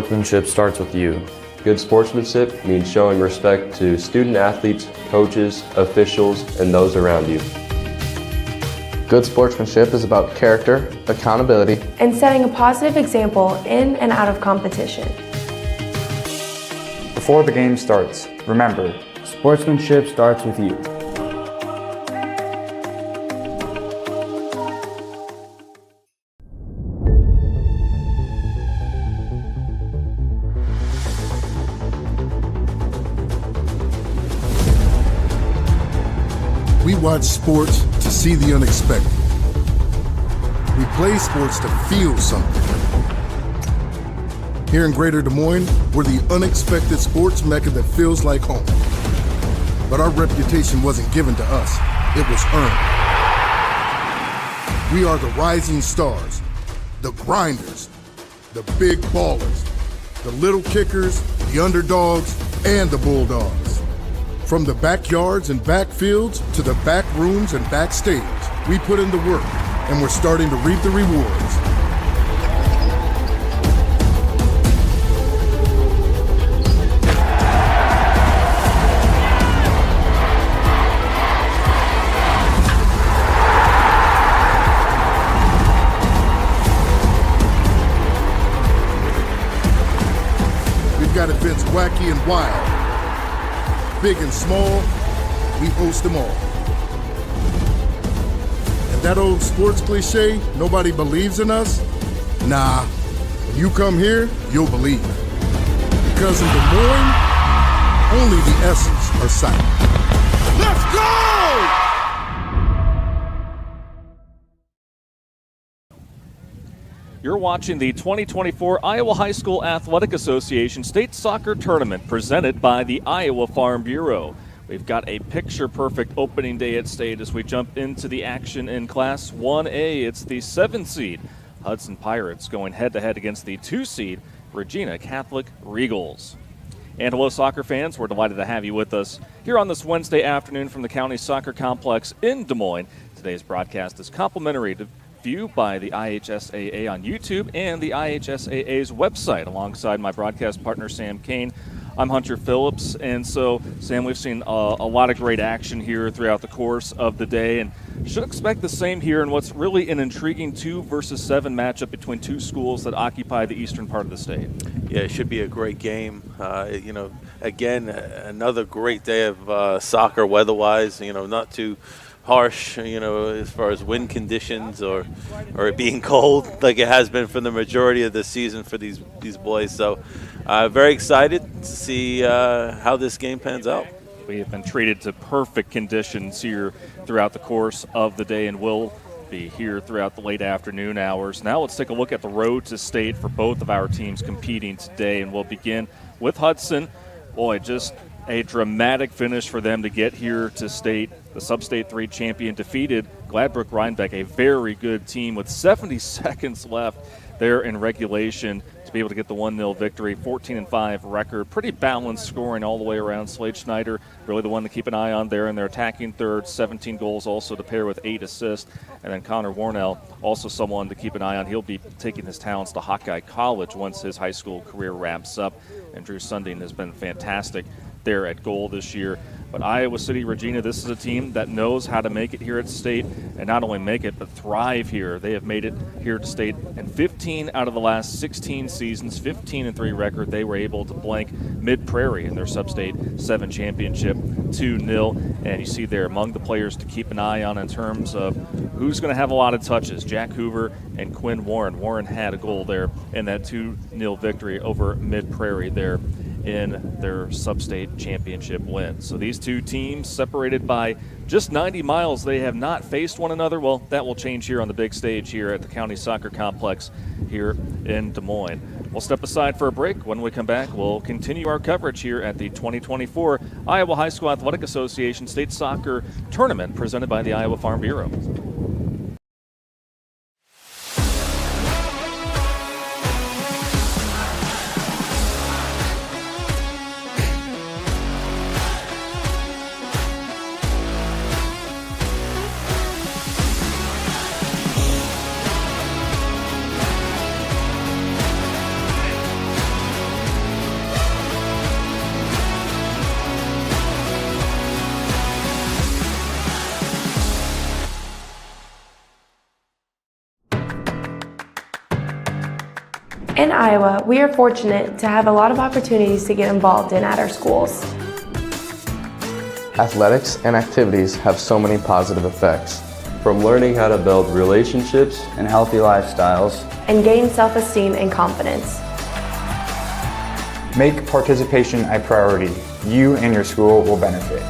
sportsmanship starts with you. Good sportsmanship means showing respect to student athletes, coaches, officials, and those around you. Good sportsmanship is about character, accountability, and setting a positive example in and out of competition. Before the game starts, remember, sportsmanship starts with you. We watch sports to see the unexpected. We play sports to feel something. Here in Greater Des Moines, we're the unexpected sports mecca that feels like home. But our reputation wasn't given to us, it was earned. We are the rising stars, the grinders, the big ballers, the little kickers, the underdogs, and the bulldogs. From the backyards and backfields to the back rooms and backstage, we put in the work, and we're starting to reap the rewards. We've got events wacky and wild. Big and small, we host them all. And that old sports cliche, nobody believes in us? Nah, when you come here, you'll believe. Because in Des Moines, only the essence are silent. Let's go! You're watching the 2024 Iowa High School Athletic Association State Soccer Tournament presented by the Iowa Farm Bureau. We've got a picture-perfect opening day at state as we jump into the action in Class 1A. It's the 7th seed Hudson Pirates going head-to-head against the 2 seed Regina Catholic Regals. And hello, soccer fans. We're delighted to have you with us here on this Wednesday afternoon from the County Soccer Complex in Des Moines. Today's broadcast is complimentary to view by the IHSAA on YouTube and the IHSAA's website. Alongside my broadcast partner, Sam Kane, I'm Hunter Phillips. And so, Sam, we've seen a lot of great action here throughout the course of the day, and should expect the same here in what's really an intriguing 2 versus 7 matchup between 2 schools that occupy the eastern part of the state. Yeah, it should be a great game. Again, another great day of soccer weather-wise, not too harsh, as far as wind conditions or it being cold like it has been for the majority of the season for these boys. So very excited to see how this game pans out. We have been treated to perfect conditions here throughout the course of the day and will be here throughout the late afternoon hours. Now let's take a look at the road to state for both of our teams competing today, and we'll begin with Hudson. Boy, just a dramatic finish for them to get here to state. The Sub-State 3 champion defeated Gladbrook Rhinebeck, a very good team with 70 seconds left there in regulation to be able to get the 1-0 victory. 14-5 record. Pretty balanced scoring all the way around. Slade Schneider, really the one to keep an eye on there in their attacking third. 17 goals also to pair with 8 assists. And then Connor Warnell, also someone to keep an eye on. He'll be taking his talents to Hawkeye College once his high school career wraps up. And Drew Sunding has been fantastic there at goal this year. But Iowa City Regina, this is a team that knows how to make it here at state, and not only make it, but thrive here. They have made it here to state in 15 out of the last 16 seasons, 15-3 record. They were able to blank Mid-Prairie in their Sub-State 7 championship 2-0. And you see there among the players to keep an eye on in terms of who's going to have a lot of touches, Jack Hoover and Quinn Warren. Warren had a goal there in that 2-0 victory over Mid-Prairie there in their Sub-State championship win. So these two teams separated by just 90 miles. They have not faced one another. Well, that will change here on the big stage here at the County Soccer Complex here in Des Moines. We'll step aside for a break. When we come back, we'll continue our coverage here at the 2024 Iowa High School Athletic Association State Soccer Tournament presented by the Iowa Farm Bureau. In Iowa, we are fortunate to have a lot of opportunities to get involved in at our schools. Athletics and activities have so many positive effects. From learning how to build relationships and healthy lifestyles. And gain self-esteem and confidence. Make participation a priority. You and your school will benefit.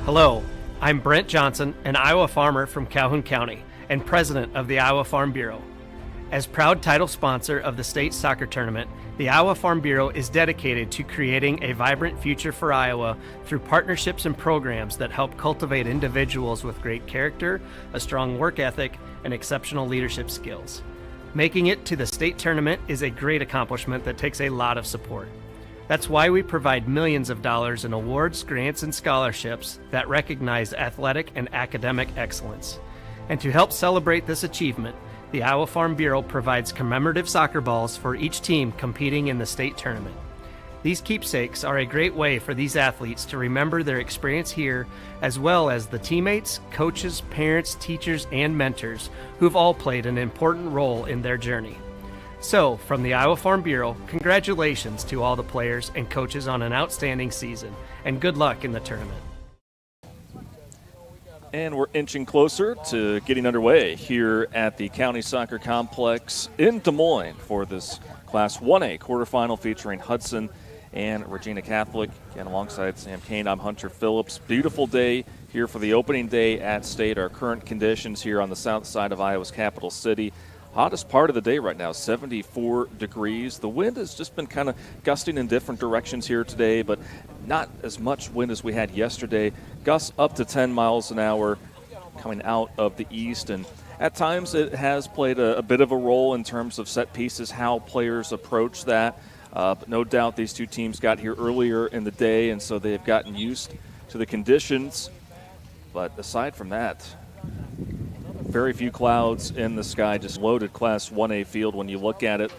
Hello, I'm Brent Johnson, an Iowa farmer from Calhoun County and president of the Iowa Farm Bureau. As proud title sponsor of the state soccer tournament, the Iowa Farm Bureau is dedicated to creating a vibrant future for Iowa through partnerships and programs that help cultivate individuals with great character, a strong work ethic, and exceptional leadership skills. Making it to the state tournament is a great accomplishment that takes a lot of support. That's why we provide millions of dollars in awards, grants, and scholarships that recognize athletic and academic excellence. And to help celebrate this achievement, the Iowa Farm Bureau provides commemorative soccer balls for each team competing in the state tournament. These keepsakes are a great way for these athletes to remember their experience here, as well as the teammates, coaches, parents, teachers, and mentors who've all played an important role in their journey. So, from the Iowa Farm Bureau, congratulations to all the players and coaches on an outstanding season, and good luck in the tournament. And we're inching closer to getting underway here at the County Soccer Complex in Des Moines for this Class 1A quarterfinal featuring Hudson and Regina Catholic. And alongside Sam Kane, I'm Hunter Phillips. Beautiful day here for the opening day at State. Our current conditions here on the south side of Iowa's capital city. Hottest part of the day right now, 74 degrees. The wind has just been kind of gusting in different directions here today, but not as much wind as we had yesterday. Gusts up to 10 miles an hour coming out of the east, and at times it has played a bit of a role in terms of set pieces, how players approach that. But no doubt these two teams got here earlier in the day, and so they've gotten used to the conditions. But aside from that, very few clouds in the sky, just loaded Class 1A field when you look at it.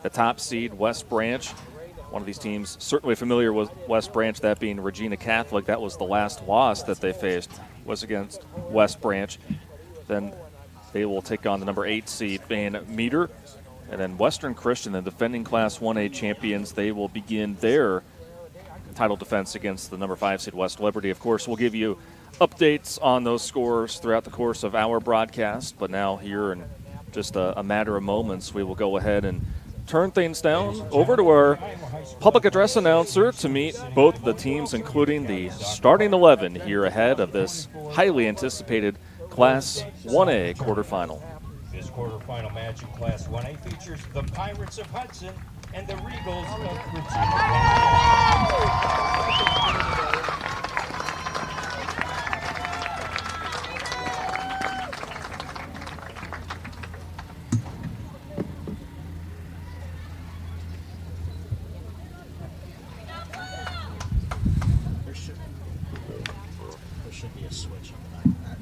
The top seed, West Branch, one of these teams certainly familiar with West Branch, that being Regina Catholic. That was the last loss that they faced, was against West Branch. Then they will take on the number 8 seed, Van Meter. And then Western Christian, the defending Class 1A champions, they will begin their title defense against the number 5 seed, West Liberty. Of course, we'll give you updates on those scores throughout the course of our broadcast, but now here in just a matter of moments, we will go ahead and turn things down over to our public address announcer to meet both the teams, including the starting 11 here ahead of this highly anticipated Class 1A quarterfinal. This quarterfinal match in Class 1A features the Pirates of Hudson and the Regals of Regina. Should be a switch on the back of that.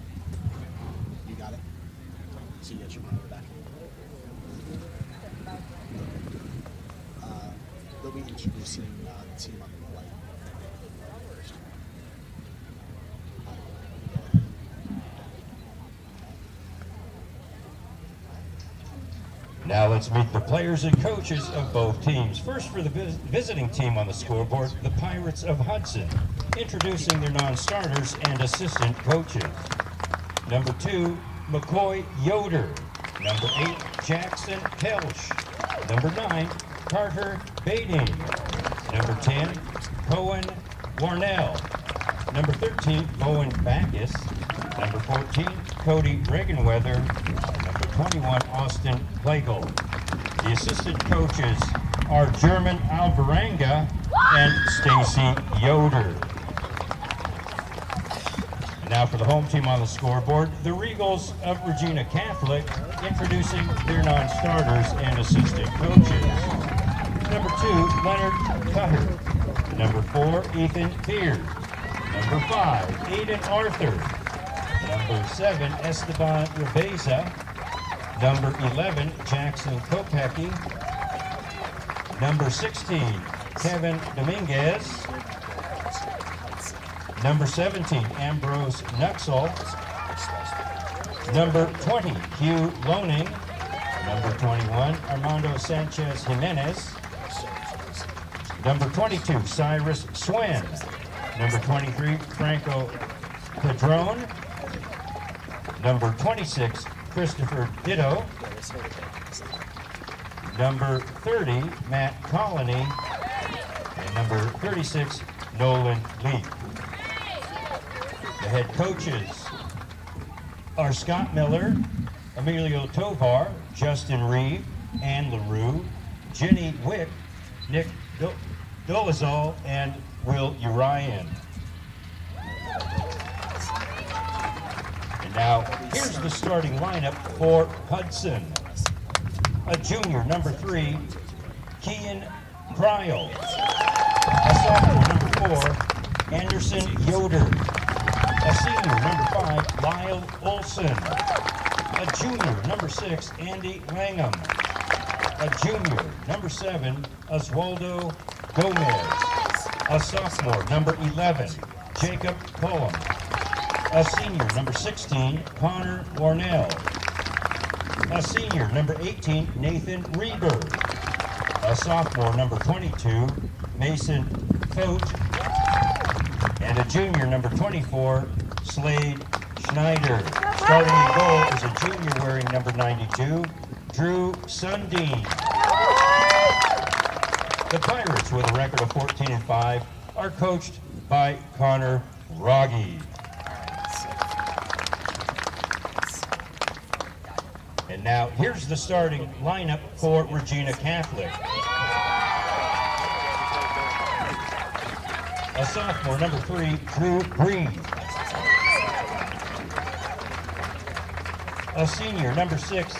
You got it? So you get your monitor back. They'll be introducing the team on the right first. Now let's meet the players and coaches of both teams. First, for the visiting team on the scoreboard, the Pirates of Hudson, introducing their non-starters and assistant coaches. Number 2, McCoy Yoder. Number 8, Jackson Helsch. Number 9, Carter Bading. Number 10, Cohen Warnell. Number 13, Bowen Backus. Number 14, Cody Regenweather. And number 21, Austin Pлагl. The assistant coaches are German Alvaranga and Stacy Yoder. Now for the home team on the scoreboard, the Regals of Regina Catholic, introducing their non-starters and assistant coaches. Number 2, Leonard Cutter. Number 4, Ethan Beard. Number 5, Aiden Arthur. Number 7, Esteban Rebeza. Number 11, Jackson Kopecki. Number 16, Kevin Dominguez. Number 17, Ambrose Nuxall. Number 20, Hugh Loning. Number 21, Armando Sanchez Jimenez. Number 22, Cyrus Swin. Number 23, Franco Padron. Number 26, Christopher Ditto. Number 30, Matt Colony. And number 36, Nolan Lee. The head coaches are Scott Miller, Emilio Tovar, Justin Reeve, Ann LaRue, Jenny Wick, Nick Dolazal, and Will Urian. And now, here's the starting lineup for Hudson. A junior, number 3, Kian Cryle. A sophomore, number 4, Anderson Yoder. A senior, number 5, Lyle Olson. A junior, number 6, Andy Langham. A junior, number 7, Oswaldo Gomez. A sophomore, number 11, Jacob Cullum. A senior, number 16, Connor Warnell. A senior, number 18, Nathan Reber. A sophomore, number 22, Mason Fote. And a junior, number 24, Slade Schneider. Starting in goal is a junior wearing number 92, Drew Sundin. The Pirates, with a record of 14-5, are coached by Connor Rogge. And now, here's the starting lineup for Regina Catholic. A sophomore, number 3, Drew Green. A senior, number 6,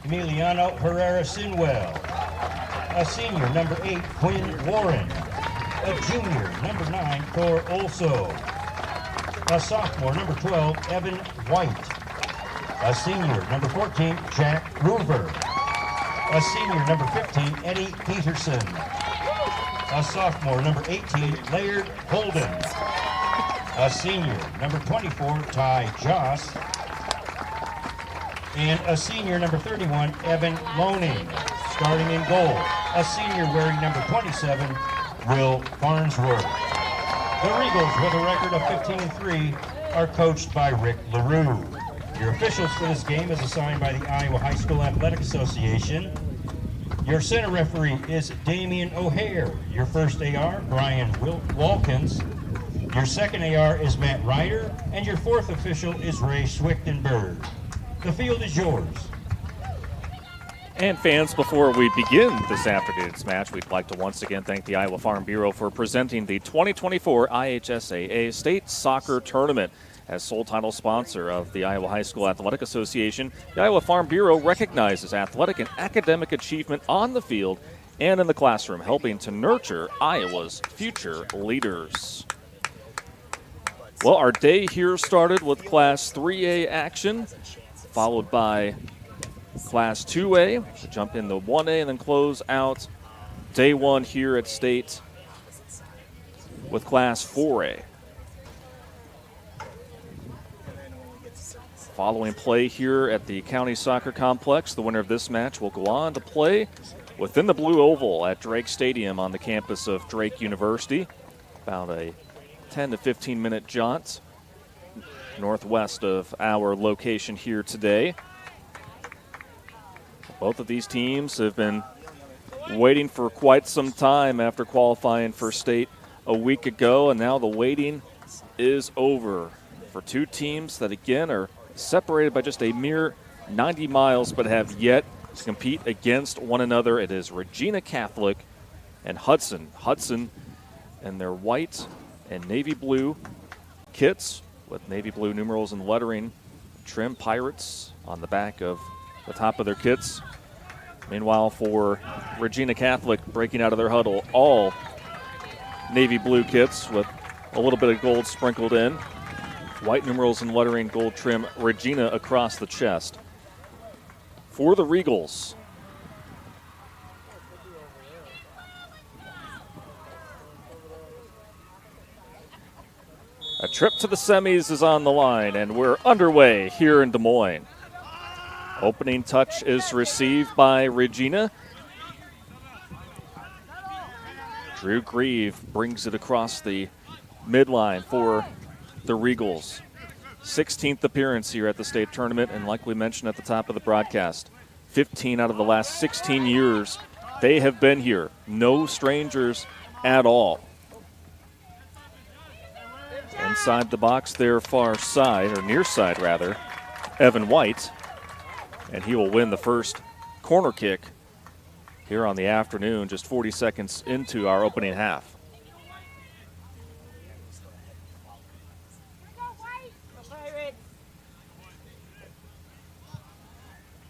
Emiliano Herrera Sinwell. A senior, number 8, Quinn Warren. A junior, number 9, Thor Olso. A sophomore, number 12, Evan White. A senior, number 14, Jack Ruver. A senior, number 15, Eddie Peterson. A sophomore, number 18, Laird Holden. A senior, number 24, Ty Joss. And a senior, number 31, Evan Loning. Starting in goal, a senior wearing number 27, Will Farnsworth. The Regals, with a record of 15-3, are coached by Rick LaRue. Your officials for this game is assigned by the Iowa High School Athletic Association. Your center referee is Damian O'Hare. Your first AR, Brian Walkins. Your second AR is Matt Ryder. And your fourth official is Ray Schwichtenberg. The field is yours. And fans, before we begin this afternoon's match, we'd like to once again thank the Iowa Farm Bureau for presenting the 2024 IHSAA State Soccer Tournament. As sole title sponsor of the Iowa High School Athletic Association, the Iowa Farm Bureau recognizes athletic and academic achievement on the field and in the classroom, helping to nurture Iowa's future leaders. Well, our day here started with Class 3A action, followed by Class 2A, to jump into 1A and then close out day one here at State with Class 4A. Following play here at the County Soccer Complex, the winner of this match will go on to play within the Blue Oval at Drake Stadium on the campus of Drake University. About a 10 to 15 minute jaunt northwest of our location here today. Both of these teams have been waiting for quite some time after qualifying for state a week ago, and now the waiting is over for two teams that, again, are separated by just a mere 90 miles but have yet to compete against one another. It is Regina Catholic and Hudson. Hudson and their white and navy blue kits with navy blue numerals and lettering. Trim Pirates on the back of the top of their kits. Meanwhile, for Regina Catholic, breaking out of their huddle, all navy blue kits with a little bit of gold sprinkled in. White numerals and lettering, gold trim, Regina across the chest. For the Regals, a trip to the semis is on the line, and we're underway here in Des Moines. Opening touch is received by Regina. Drew Grieve brings it across the midline for the Regals. 16th appearance here at the state tournament, and like we mentioned at the top of the broadcast, 15 out of the last 16 years they have been here. No strangers at all. Inside the box, their far side, or near side rather, Evan White, and he will win the first corner kick here on the afternoon, just 40 seconds into our opening half.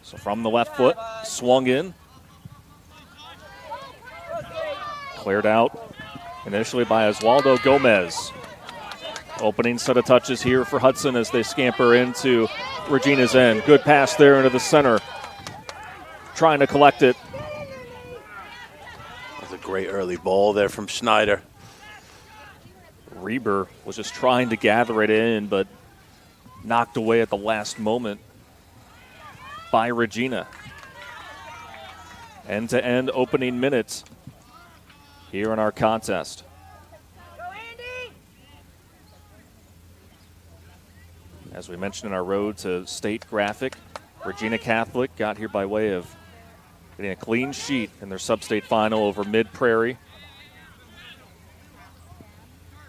So from the left foot, swung in, cleared out initially by Oswaldo Gomez. Opening set of touches here for Hudson as they scamper into Regina's end. Good pass there into the center. Trying to collect it. That's a great early ball there from Schneider. Reber was just trying to gather it in, but knocked away at the last moment by Regina. End-to-end opening minutes here in our contest. As we mentioned in our road to state graphic, Regina Catholic got here by way of getting a clean sheet in their sub-state final over Mid-Prairie.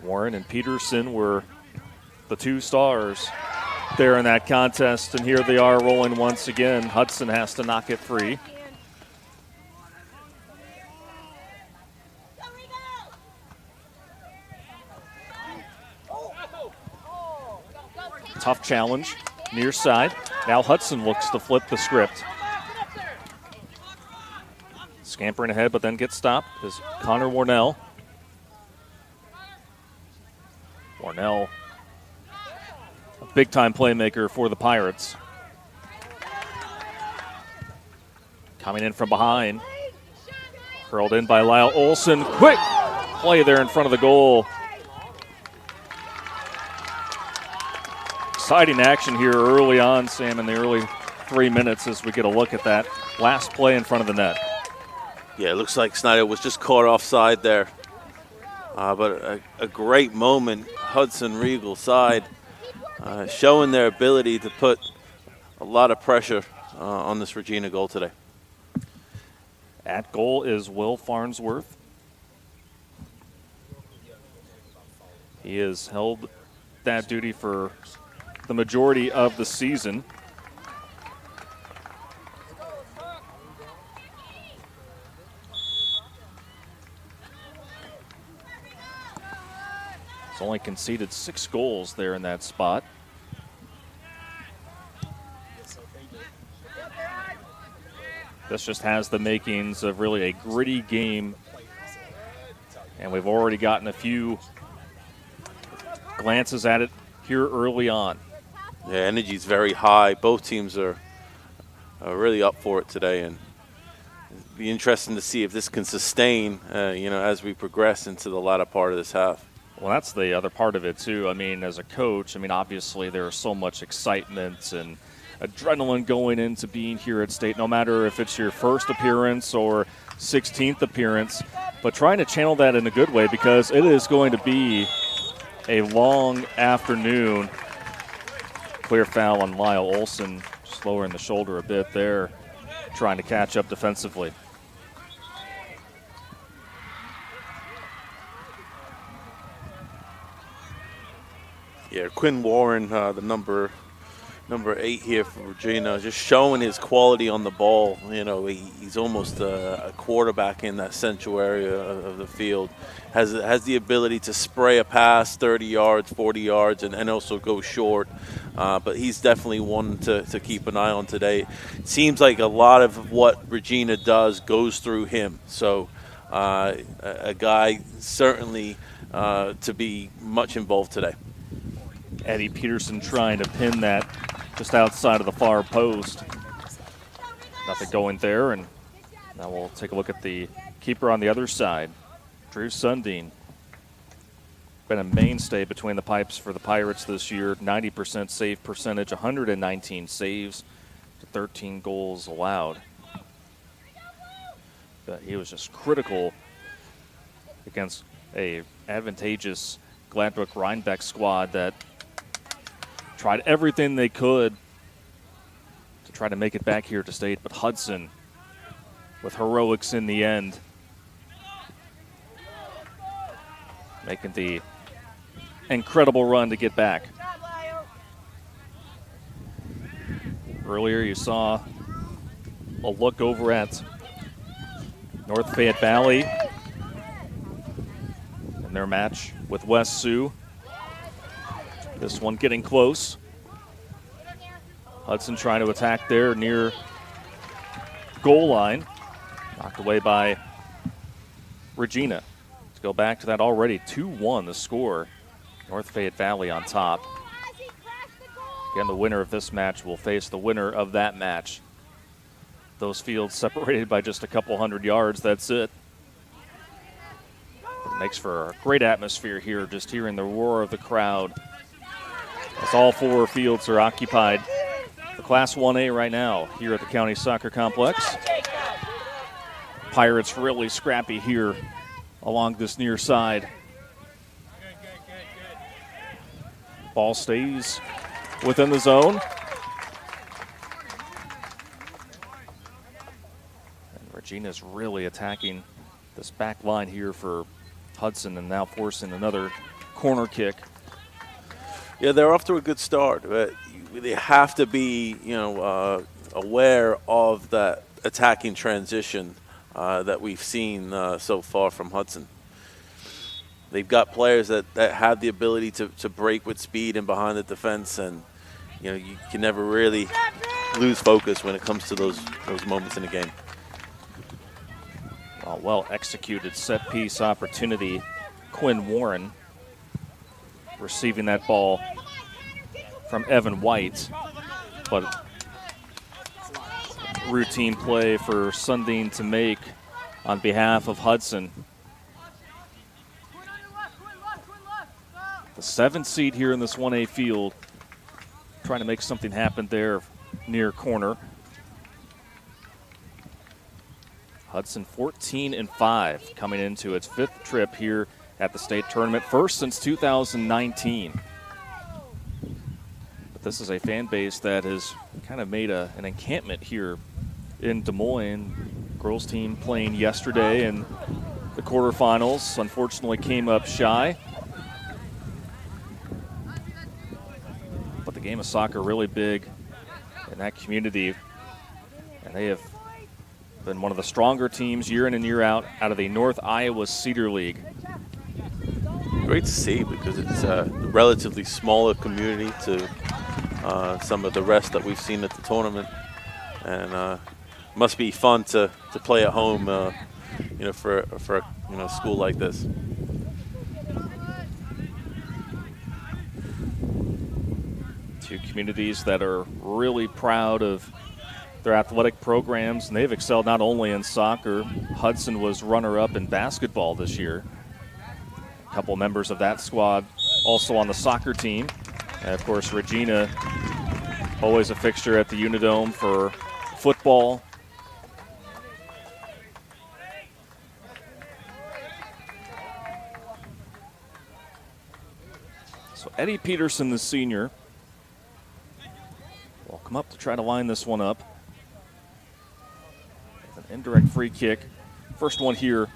Warren and Peterson were the two stars there in that contest, and here they are rolling once again. Hudson has to knock it free. Tough challenge, near side. Now Hudson looks to flip the script. Scampering ahead, but then gets stopped is Connor Warnell. Warnell, a big-time playmaker for the Pirates. Coming in from behind. Curled in by Lyle Olson. Quick play there in front of the goal. Exciting action here early on, Sam, in the early 3 minutes as we get a look at that last play in front of the net. Yeah, it looks like Snyder was just caught offside there. But a great moment, Hudson Regal side, showing their ability to put a lot of pressure on this Regina goal today. At goal is Will Farnsworth. He has held that duty for the majority of the season. He's only conceded 6 goals there in that spot. This just has the makings of really a gritty game, and we've already gotten a few glances at it here early on. Yeah, energy's very high. Both teams are really up for it today, and it'll be interesting to see if this can sustain, as we progress into the latter part of this half. Well, that's the other part of it, too. I mean, as a coach, obviously there's so much excitement and adrenaline going into being here at state, no matter if it's your first appearance or 16th appearance, but trying to channel that in a good way because it is going to be a long afternoon. Clear foul on Lyle Olson, just lowering the shoulder a bit there, trying to catch up defensively. Yeah, Quinn Warren, the number number 8 here for Regina, just showing his quality on the ball. You know, he's almost a quarterback in that central area of the field. Has the ability to spray a pass 30 yards, 40 yards, and also go short. But he's definitely one to keep an eye on today. It seems like a lot of what Regina does goes through him. So a guy certainly to be much involved today. Eddie Peterson trying to pin that just outside of the far post. Nothing going there, and now we'll take a look at the keeper on the other side, Drew Sundin. Been a mainstay between the pipes for the Pirates this year. 90% save percentage, 119 saves to 13 goals allowed. But he was just critical against a advantageous Gladbrook Rhinebeck squad that tried everything they could to try to make it back here to state, but Hudson with heroics in the end, making the incredible run to get back. Earlier you saw a look over at North Fayette Valley in their match with West Sioux. This one getting close. Hudson trying to attack there near goal line. Knocked away by Regina. To go back to that already 2-1 the score. North Fayette Valley on top. Again, the winner of this match will face the winner of that match. Those fields separated by just a couple hundred yards, that's it. It makes for a great atmosphere here, just hearing the roar of the crowd as all 4 fields are occupied for Class 1A right now here at the County Soccer Complex. Pirates really scrappy here along this near side. Ball stays within the zone. And Regina's really attacking this back line here for Hudson and now forcing another corner kick. Yeah, they're off to a good start, but they have to be, aware of that attacking transition that we've seen so far from Hudson. They've got players that have the ability to break with speed and behind the defense, and you can never really lose focus when it comes to those moments in the game. A well-executed set-piece opportunity. Quinn Warren receiving that ball from Evan White, but routine play for Sundin to make on behalf of Hudson. The 7th seed here in this 1A field, trying to make something happen there near corner. Hudson 14-5 coming into its 5th trip here at the state tournament, first since 2019. But this is a fan base that has kind of made an encampment here in Des Moines. Girls team playing yesterday in the quarterfinals, unfortunately came up shy. But the game of soccer really big in that community, and they have been one of the stronger teams year in and year out of the North Iowa Cedar League. Great to see, because it's a relatively smaller community to some of the rest that we've seen at the tournament, and must be fun to play at home, for a school like this. Two communities that are really proud of their athletic programs, and they've excelled not only in soccer. Hudson was runner-up in basketball this year. A couple members of that squad also on the soccer team. And of course, Regina, always a fixture at the Unidome for football. So Eddie Peterson, the senior, will come up to try to line this one up. With an indirect free kick. First one here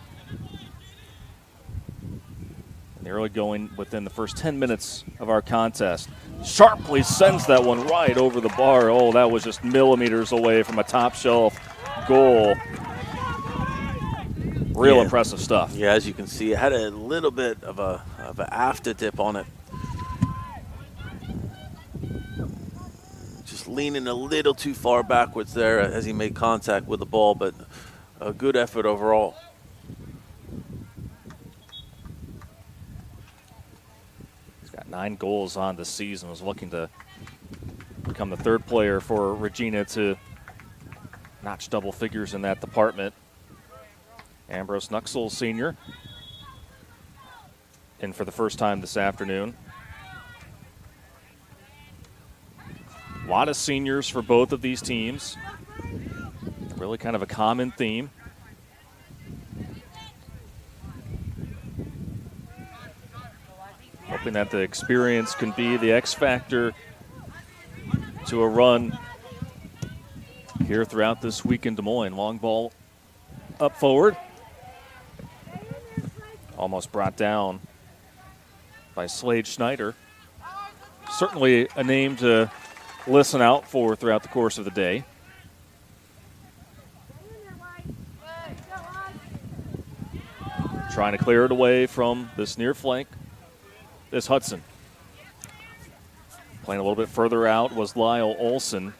Nearly going within the first 10 minutes of our contest. Sharply sends that one right over the bar. Oh, that was just millimeters away from a top shelf goal. Real impressive stuff. Yeah, as you can see, it had a little bit of an after dip on it. Just leaning a little too far backwards there as he made contact with the ball, but a good effort overall. He's got 9 goals on the season. Was looking to become the 3rd player for Regina to notch double figures in that department. Ambrose Nuxel, senior, in for the first time this afternoon. A lot of seniors for both of these teams. Really kind of a common theme. Hoping that the experience can be the X factor to a run here throughout this week in Des Moines. Long ball up forward. Almost brought down by Slade Schneider. Certainly a name to listen out for throughout the course of the day. Trying to clear it away from this near flank. This Hudson. Playing a little bit further out was Lyle Olson.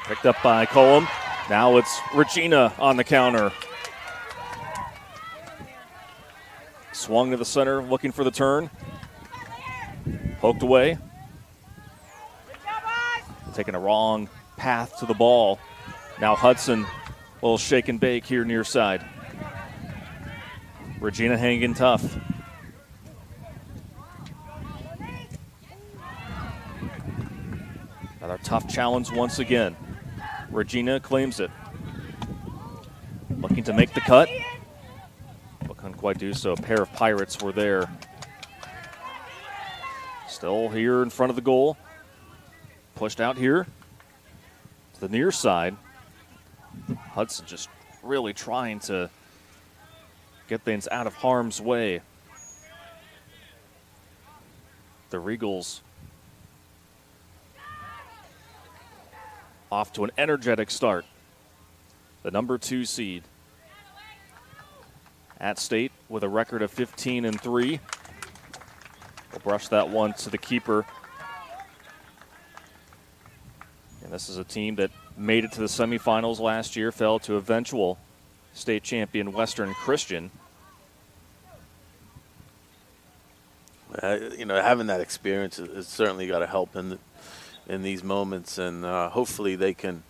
Picked up by Cullum. Now it's Regina on the counter. Swung to the center, looking for the turn. Poked away. Taking a wrong path to the ball. Now Hudson, a little shake and bake here near side. Regina hanging tough. Another tough challenge once again. Regina claims it. Looking to make the cut, but couldn't quite do so. A pair of Pirates were there. Still here in front of the goal. Pushed out here to the near side. Hudson just really trying to get things out of harm's way. The Regals off to an energetic start. The number 2 seed at state with a record of 15-3. We'll brush that one to the keeper. And this is a team that made it to the semifinals last year, fell to eventual state champion Western Christian. Having that experience has certainly got to help in these moments, and hopefully they can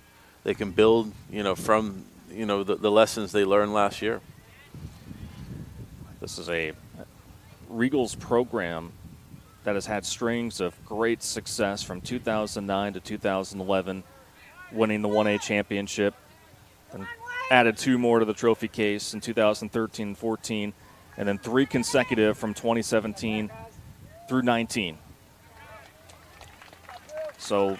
build, from the lessons they learned last year. This is a Regals program that has had strings of great success from 2009 to 2011, winning the 1A championship, and added 2 more to the trophy case in 2013 and 14, and then 3 consecutive from 2017 through 19. So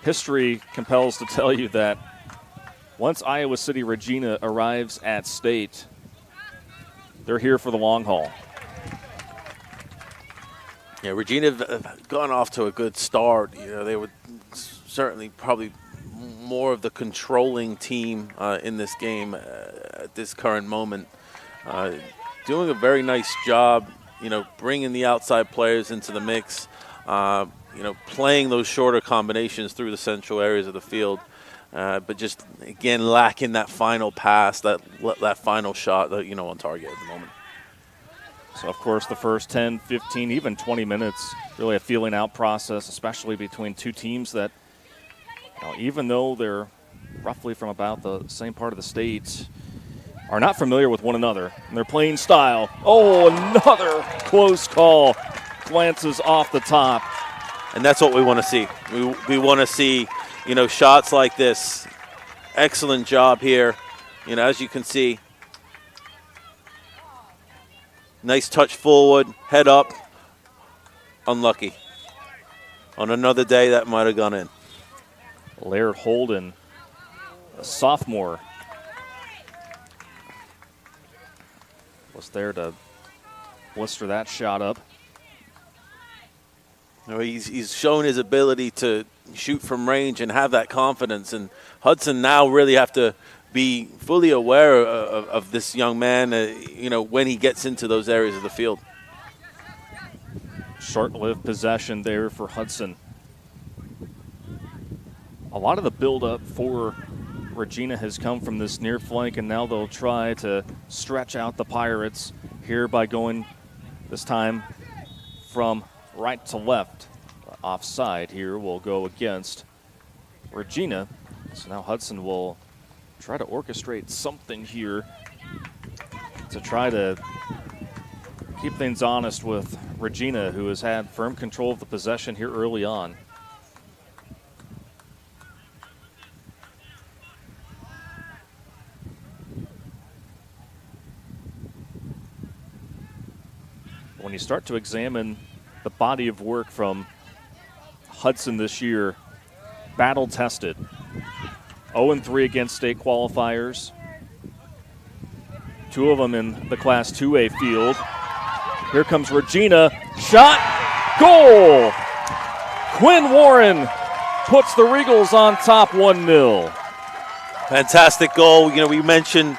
history compels to tell you that once Iowa City Regina arrives at state, they're here for the long haul. Yeah, Regina have gone off to a good start. They were certainly probably more of the controlling team in this game at this current moment. Doing a very nice job, bringing the outside players into the mix, playing those shorter combinations through the central areas of the field, but just, again, lacking that final pass, that final shot that, on target at the moment. So, of course, the first 10, 15, even 20 minutes, really a feeling out process, especially between 2 teams that, even though they're roughly from about the same part of the state, are not familiar with one another and their playing style. Oh, another close call. Glances off the top. And that's what we want to see. We want to see, shots like this. Excellent job here. As you can see, nice touch forward, head up. Unlucky. On another day, that might have gone in. Laird Holden, a sophomore, was there to blister that shot up. You know, he's shown his ability to shoot from range and have that confidence. And Hudson now really have to be fully aware of this young man, you know, when he gets into those areas of the field. Short-lived possession there for Hudson. A lot of the build-up for Regina has come from this near flank, and now they'll try to stretch out the Pirates here by going this time from right to left. Offside here will go against Regina. So now Hudson will try to orchestrate something here to try to keep things honest with Regina, who has had firm control of the possession here early on. When you start to examine the body of work from Hudson this year, battle-tested. 0-3 against state qualifiers. 2 of them in the Class 2A field. Here comes Regina. Shot. Goal! Quinn Warren puts the Regals on top 1-0. Fantastic goal. You know, we mentioned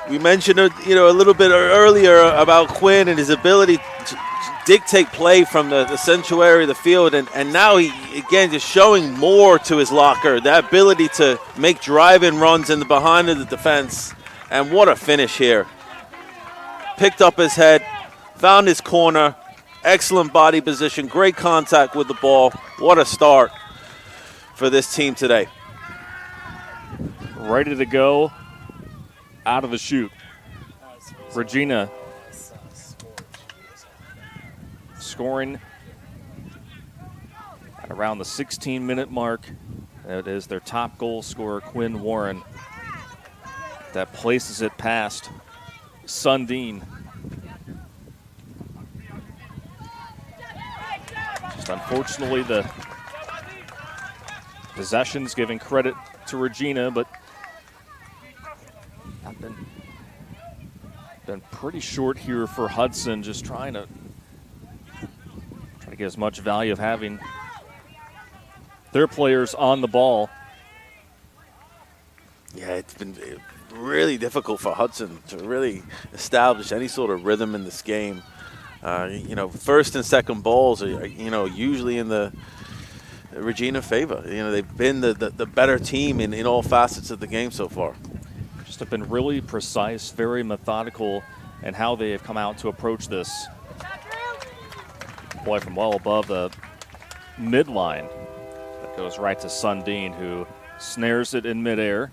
a little bit earlier about Quinn and his ability to dictate play from the sanctuary of the field, and now he again just showing more to his locker, that ability to make drive-in runs in the behind of the defense. And what a finish here. Picked up his head, found his corner, excellent body position, great contact with the ball. What a start for this team today. Ready to go out of the chute. Regina scoring at around the 16-minute mark. It is their top goal scorer, Quinn Warren. That places it past Sundin. Just unfortunately, the possessions giving credit to Regina, but I've been pretty short here for Hudson, just trying to get as much value of having their players on the ball. Yeah, it's been really difficult for Hudson to really establish any sort of rhythm in this game. First and second balls are, usually in the Regina favor. They've been the better team in all facets of the game so far. Just have been really precise, very methodical in how they have come out to approach this. Boy, from well above the midline. That goes right to Sundin, who snares it in midair.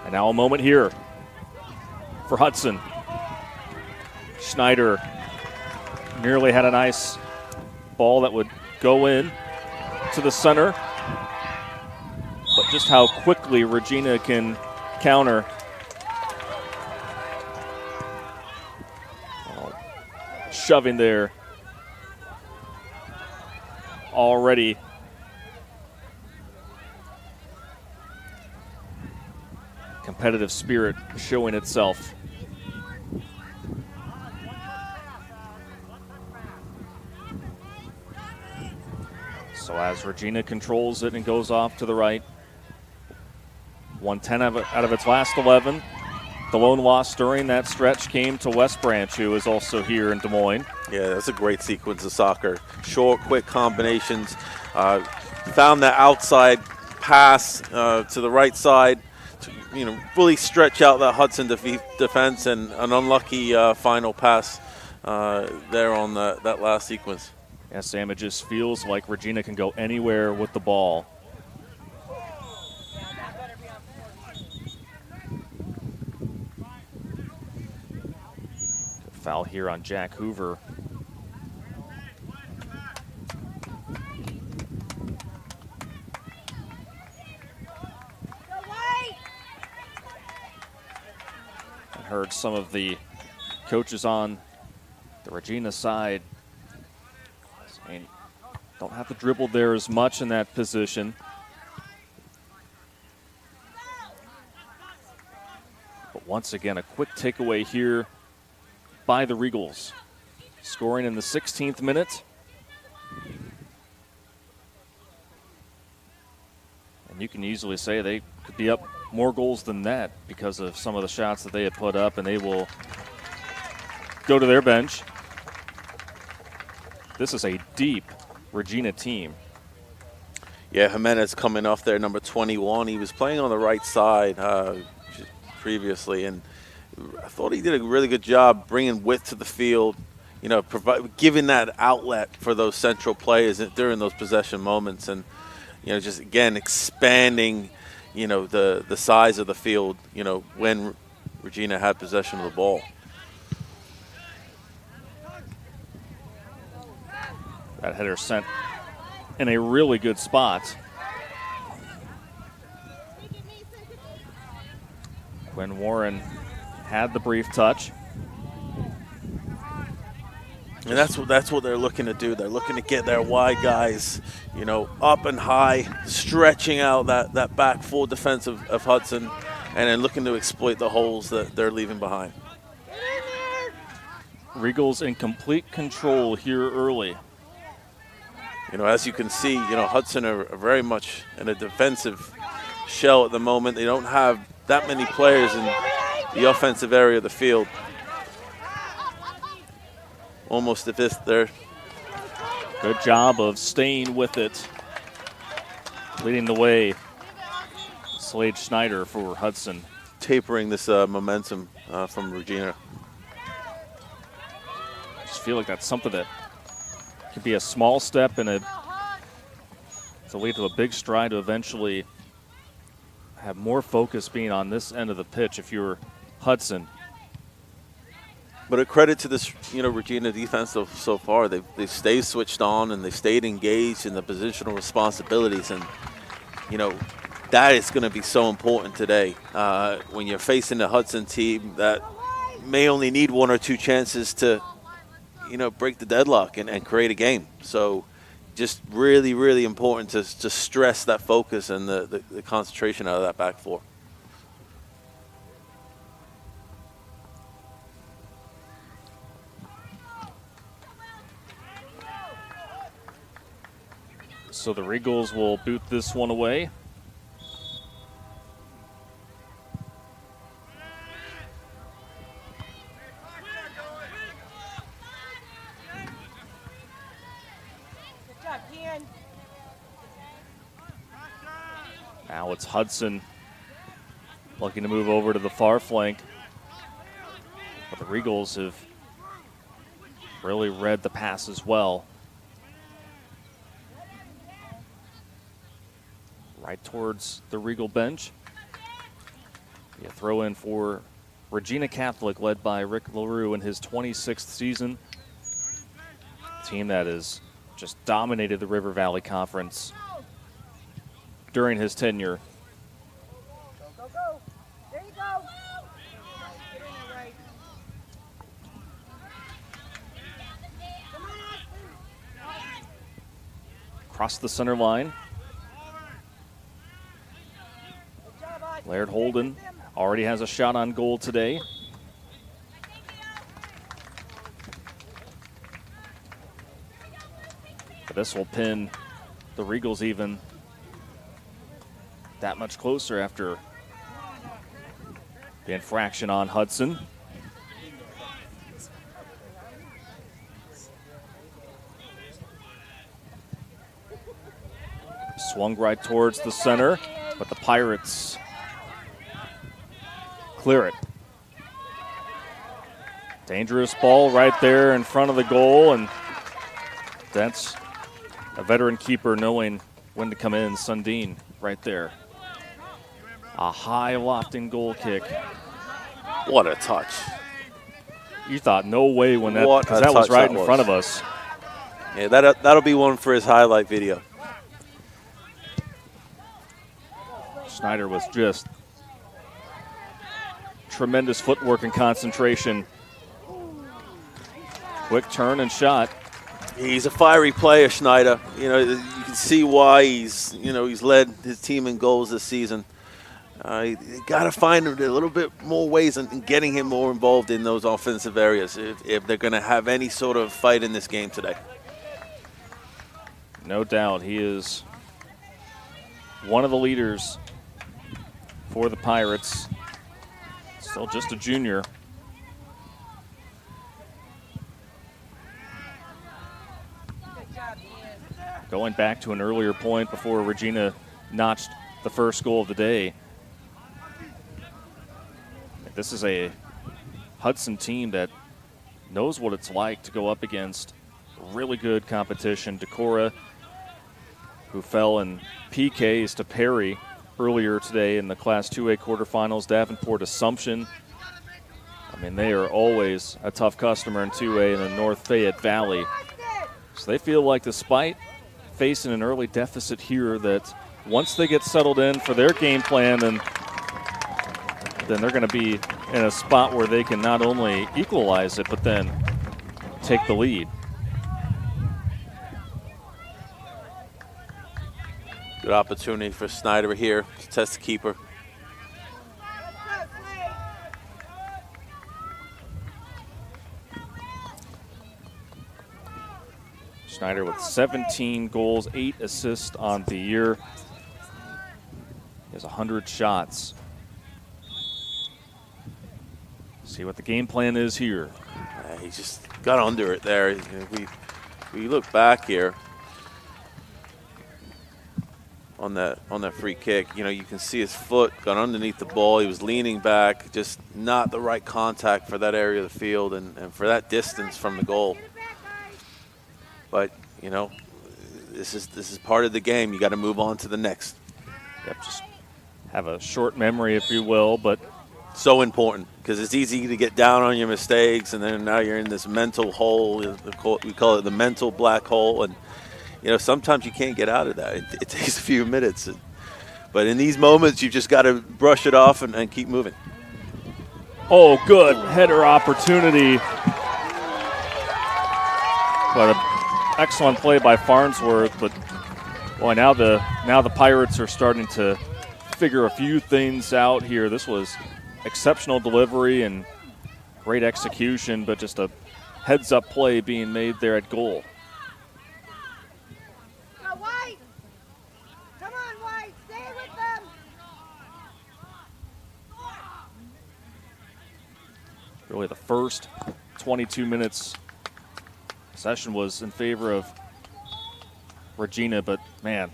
And now a moment here for Hudson. Schneider nearly had a nice ball that would go in to the center. But just how quickly Regina can counter. Shoving there. Already. Competitive spirit showing itself. So as Regina controls it and goes off to the right, 110 out of its last 11. The lone loss during that stretch came to West Branch, who is also here in Des Moines. Yeah, that's a great sequence of soccer. Short, quick combinations. Found that outside pass to the right side to fully stretch out that Hudson defense, and an unlucky final pass there on that last sequence. Yeah, Sam, it just feels like Regina can go anywhere with the ball. Foul here on Jack Hoover. I heard some of the coaches on the Regina side saying don't have to dribble there as much in that position. once again, a quick takeaway here by the Regals. Scoring in the 16th minute. And you can easily say they could be up more goals than that because of some of the shots that they had put up, and they will go to their bench. This is a deep Regina team. Yeah, Jimenez coming off there, number 21. He was playing on the right side previously, and I thought he did a really good job bringing width to the field, you know, giving that outlet for those central players during those possession moments, and, you know, just, again, expanding, you know, the size of the field, you know, when Regina had possession of the ball. That header sent in a really good spot. When Warren had the brief touch. And that's what they're looking to do. They're looking to get their wide guys, you know, up and high, stretching out that back full defense of Hudson, and then looking to exploit the holes that they're leaving behind. Regals in complete control here early. You know, as you can see, you know, Hudson are very much in a defensive shell at the moment. They don't have that many players in the offensive area of the field. Almost as if they're... Good job of staying with it. Leading the way, Slade Schneider for Hudson. Tapering this momentum from Regina. I just feel like that's something that could be a small step and to lead to a big stride to eventually have more focus being on this end of the pitch if you're Hudson. But a credit to this, you know, Regina defense so far. They've stayed switched on and they stayed engaged in the positional responsibilities, and, you know, that is going to be so important today when you're facing a Hudson team that may only need one or two chances to, you know, break the deadlock and create a game. So just really, really important to stress that focus and the concentration out of that back four. So the Regals will boot this one away. Now it's Hudson looking to move over to the far flank. But the Regals have really read the pass as well. Right towards the Regal bench. You throw in for Regina Catholic, led by Rick LaRue in his 26th season. A team that has just dominated the River Valley Conference during his tenure. Go, go. There you go. Across the center line. Laird Holden already has a shot on goal today. But this will pin the Regals even that much closer after the infraction on Hudson. Swung right towards the center, but the Pirates clear it. Dangerous ball right there in front of the goal, and that's a veteran keeper knowing when to come in. Sundin right there. A high lofting goal kick. What a touch. You thought no way when that, because that was right in front of us. Yeah, that'll be one for his highlight video. Schneider was just tremendous footwork and concentration. Quick turn and shot. He's a fiery player, Schneider. You know, you can see why he's led his team in goals this season. You got to find a little bit more ways in getting him more involved in those offensive areas if they're going to have any sort of fight in this game today. No doubt. He is one of the leaders for the Pirates. Still just a junior. Going back to an earlier point before Regina notched the first goal of the day. This is a Hudson team that knows what it's like to go up against really good competition. Decorah, who fell in PKs to Perry earlier today in the Class 2A quarterfinals. Davenport Assumption. I mean, they are always a tough customer in 2A in the North Fayette Valley. So they feel like despite facing an early deficit here, that once they get settled in for their game plan, then they're going to be in a spot where they can not only equalize it, but then take the lead. Good opportunity for Snyder here to test the keeper. Snyder with 17 goals, 8 assists on the year. He has 100 shots. See what the game plan is here. He just got under it there. We look back here on that free kick. You know, you can see his foot got underneath the ball. He was leaning back, just not the right contact for that area of the field and for that distance from the goal. But you know, this is part of the game. You got to move on to the next. Yep, just have a short memory, if you will, but so important because it's easy to get down on your mistakes, and then now you're in this mental hole. We call it the mental black hole, and you know sometimes you can't get out of that. It takes a few minutes, but in these moments you just got to brush it off and keep moving. Oh, good header opportunity. But an excellent play by Farnsworth. But boy, now the Pirates are starting to figure a few things out here. This was exceptional delivery and great execution, but just a heads-up play being made there at goal. Go, White! Come on, White! Stay with them! Really the first 22 minutes possession was in favor of Regina, but man,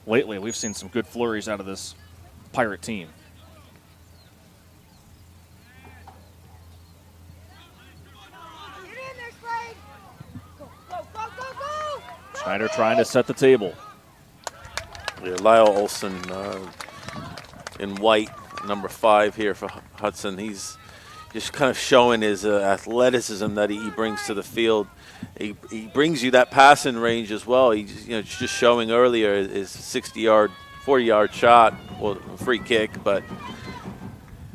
lately we've seen some good flurries out of this Pirate team. Snyder trying to set the table. Yeah, Lyle Olson in white, number 5 here for Hudson. He's just kind of showing his athleticism that he brings to the field. He brings you that passing range as well. He's just showing earlier his 60-yard, 40-yard shot, well, free kick, but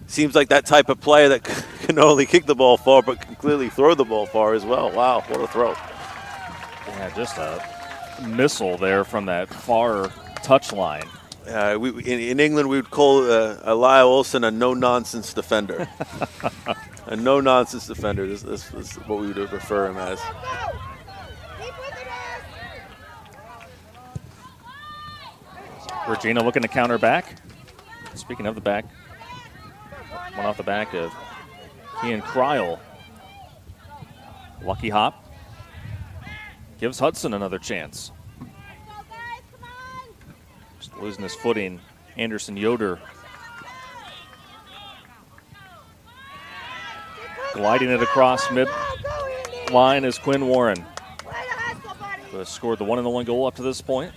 seems like that type of player that can not only kick the ball far, but can clearly throw the ball far as well. Wow, what a throw. Yeah, just a missile there from that far touch line. In England, we would call Lyle Olson a no-nonsense defender. A no-nonsense defender. This is what we would refer him as. Regina looking to counter back. Speaking of the back, one off the back of Ian Cryle. Lucky hop. Gives Hudson another chance. Just losing his footing, Anderson Yoder. Gliding it across mid-line is Quinn Warren, who has scored the 1-1 goal up to this point.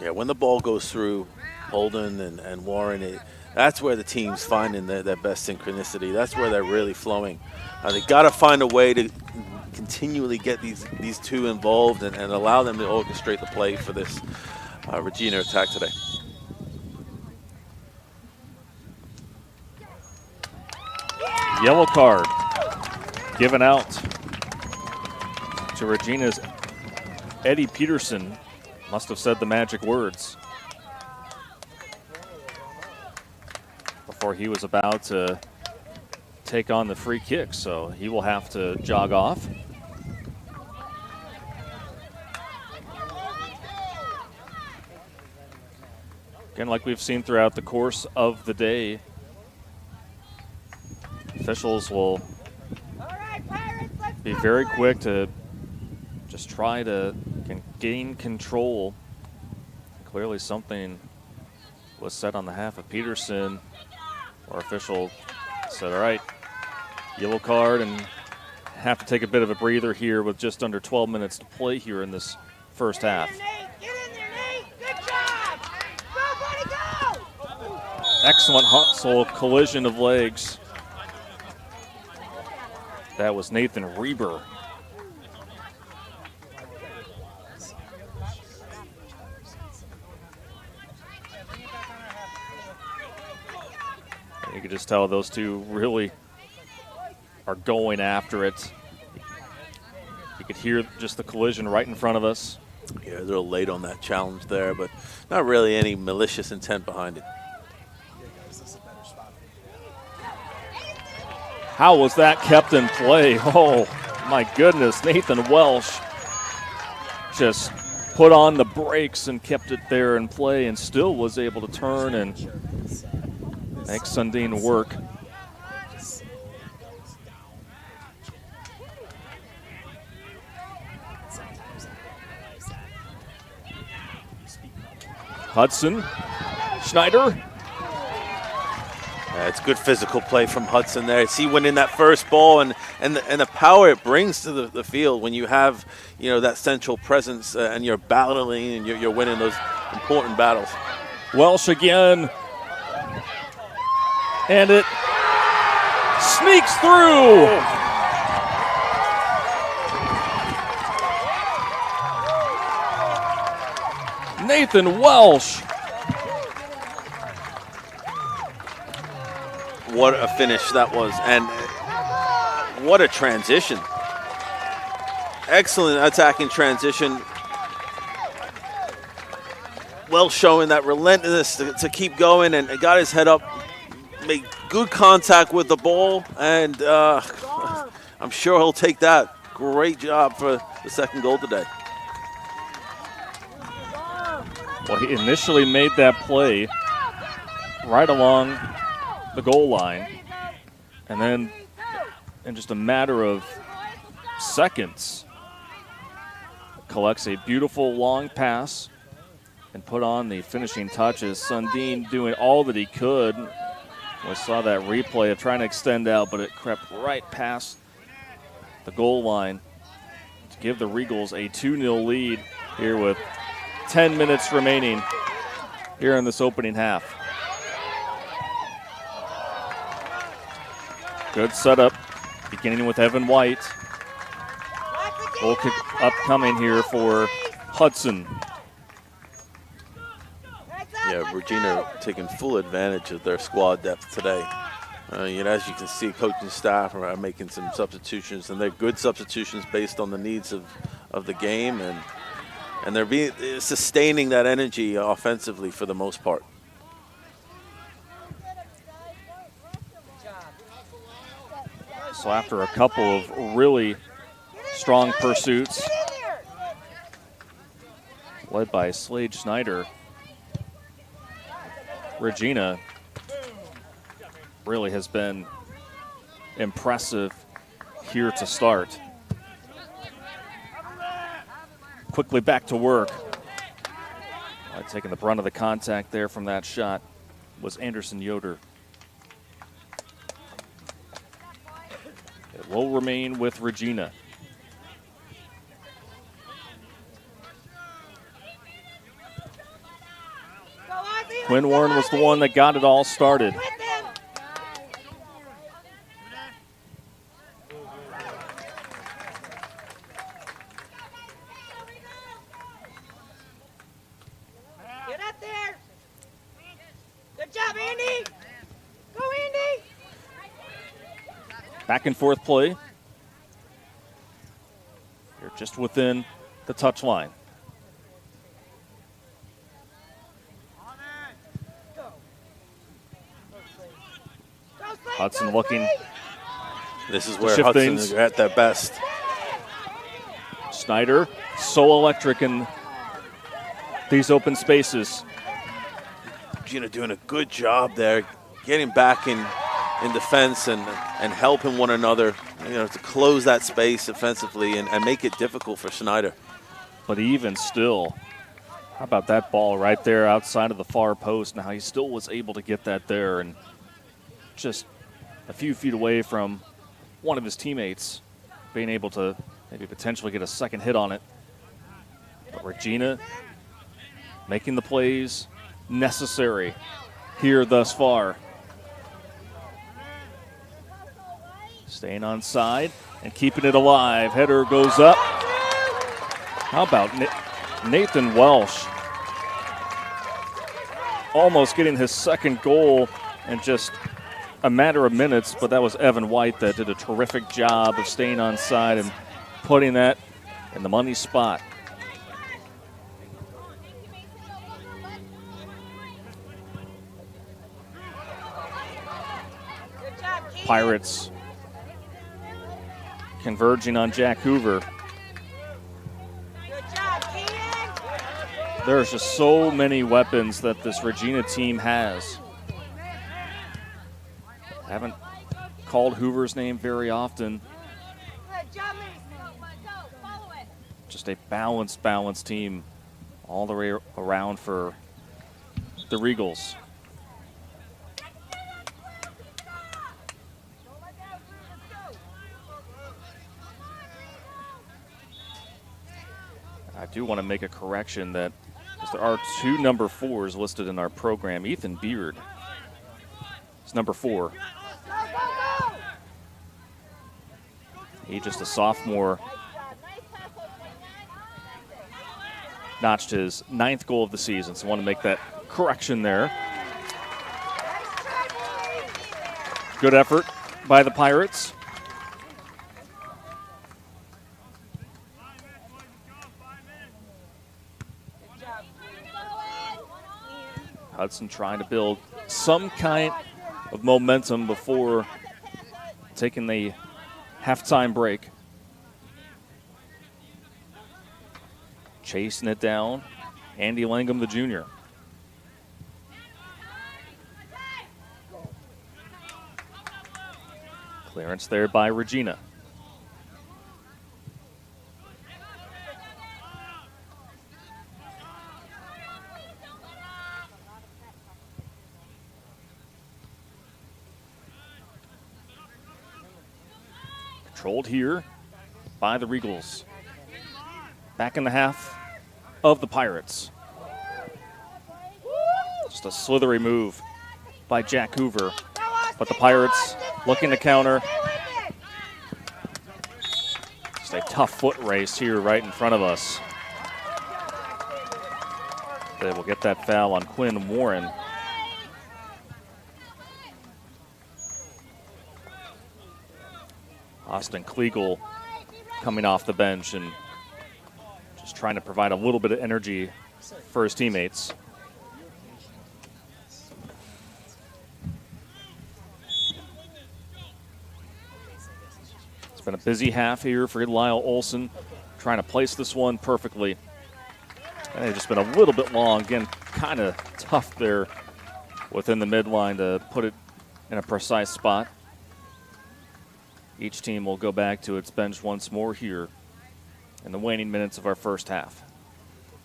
Yeah, when the ball goes through Holden and Warren, that's where the team's finding their best synchronicity. That's where they're really flowing. They got to find a way to continually get these two involved and allow them to orchestrate the play for this Regina attack today. Yellow card given out to Regina's Eddie Peterson. Must have said the magic words. before he was about to take on the free kick, so he will have to jog off. Again, like we've seen throughout the course of the day, officials will be very quick to just try to gain control. Clearly something was said on the half of Peterson. Our official said, all right, yellow card, and have to take a bit of a breather here with just under 12 minutes to play here in this first half. Excellent hustle, collision of legs. That was Nathan Reber. You can just tell those two really are going after it. You could hear just the collision right in front of us. Yeah, they're a little late on that challenge there, but not really any malicious intent behind it. How was that kept in play? Oh, my goodness. Nathan Welsh just put on the brakes and kept it there in play and still was able to turn and make Sundin work. Hudson, Schneider. It's good physical play from Hudson there. See, winning that first ball and the power it brings to the field when you have, you know, that central presence and you're battling and you're winning those important battles. Welsh again. And it sneaks through. Nathan Welsh. What a finish that was, and what a transition. Excellent attacking transition. Well, showing that relentlessness to keep going, and got his head up, made good contact with the ball, and I'm sure he'll take that. Great job for the second goal today. Well, he initially made that play right along the goal line, and then in just a matter of seconds collects a beautiful long pass and put on the finishing touches. Sundin doing all that he could. We saw that replay of trying to extend out, but it crept right past the goal line to give the Regals a 2-0 lead here with 10 minutes remaining here in this opening half. Good setup, beginning with Evan White. Goal kick upcoming here for Hudson. Yeah, Regina taking full advantage of their squad depth today. You know, as you can see, coaching staff are making some substitutions, and they're good substitutions based on the needs of the game, and they're sustaining that energy offensively for the most part. So after a couple of really strong pursuits, led by Slade Schneider, Regina really has been impressive here to start. Quickly back to work. Taking the brunt of the contact there from that shot was Anderson Yoder. It will remain with Regina. Quinn Warren was the one that got it all started. Get up there. Good job, Andy. Go, Andy. Back and forth play. You're just within the touch line. Hudson looking. This is where shift Hudson things. is at their best. Snyder, so electric in these open spaces. Regina doing a good job there, getting back in defense and helping one another, to close that space offensively and make it difficult for Snyder. But even still, how about that ball right there outside of the far post? Now he still was able to get that there and just a few feet away from one of his teammates being able to maybe potentially get a second hit on it. But Regina making the plays necessary here thus far. Staying on side and keeping it alive. Header goes up. How about Nathan Welsh? Almost getting his second goal in just a matter of minutes, but that was Evan White that did a terrific job of staying on side and putting that in the money spot. Pirates converging on Jack Hoover. There's just so many weapons that this Regina team has. Haven't called Hoover's name very often. Just a balanced team all the way around for the Regals. I do want to make a correction that there are 2 number 4s listed in our program. Ethan Beard is number 4. He just a sophomore. Notched his 9th goal of the season, so I want to make that correction there. Good effort by the Pirates. Hudson trying to build some kind of momentum before taking the halftime break. Chasing it down, Andy Langham, the junior. Clearance there by Regina. Controlled here by the Regals. Back in the half of the Pirates. Just a slithery move by Jack Hoover. But the Pirates looking to counter. Just a tough foot race here right in front of us. They will get that foul on Quinn Warren. Austin Kliegel coming off the bench and just trying to provide a little bit of energy for his teammates. It's been a busy half here for Lyle Olson, trying to place this one perfectly. And they've just been a little bit long. Again, kind of tough there within the midline to put it in a precise spot. Each team will go back to its bench once more here in the waning minutes of our first half.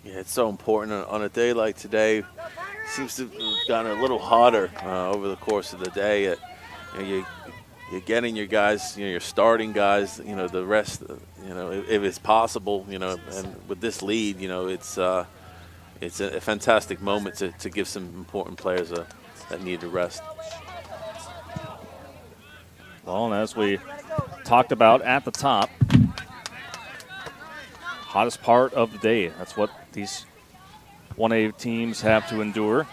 Yeah, it's so important on a day like today. It seems to have gotten a little hotter over the course of the day. You're getting your guys, your starting guys, the rest, if it's possible, and with this lead, it's a fantastic moment to give some important players that need to rest. Well, and as we talked about at the top, hottest part of the day. That's what these 1A teams have to endure.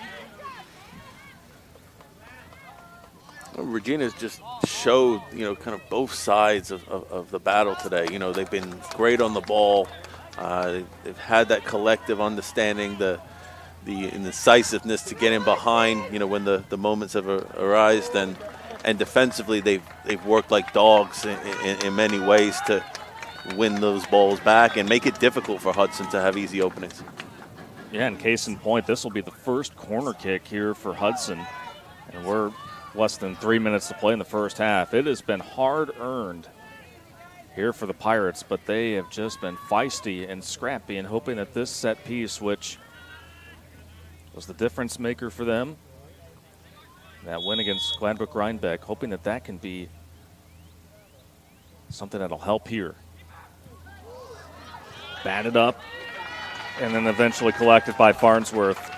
Well, Regina's just showed, kind of both sides of the battle today. They've been great on the ball. They've had that collective understanding, the incisiveness to get in behind, when the moments have arisen, and defensively they've worked like dogs in many ways to win those balls back and make it difficult for Hudson to have easy openings. Yeah, and case in point, this will be the first corner kick here for Hudson, and we're less than 3 minutes to play in the first half. It has been hard-earned here for the Pirates, but they have just been feisty and scrappy and hoping that this set piece, which was the difference maker for them, that win against Gladbrook Rhinebeck, hoping that that can be something that'll help here. Batted up and then eventually collected by Farnsworth.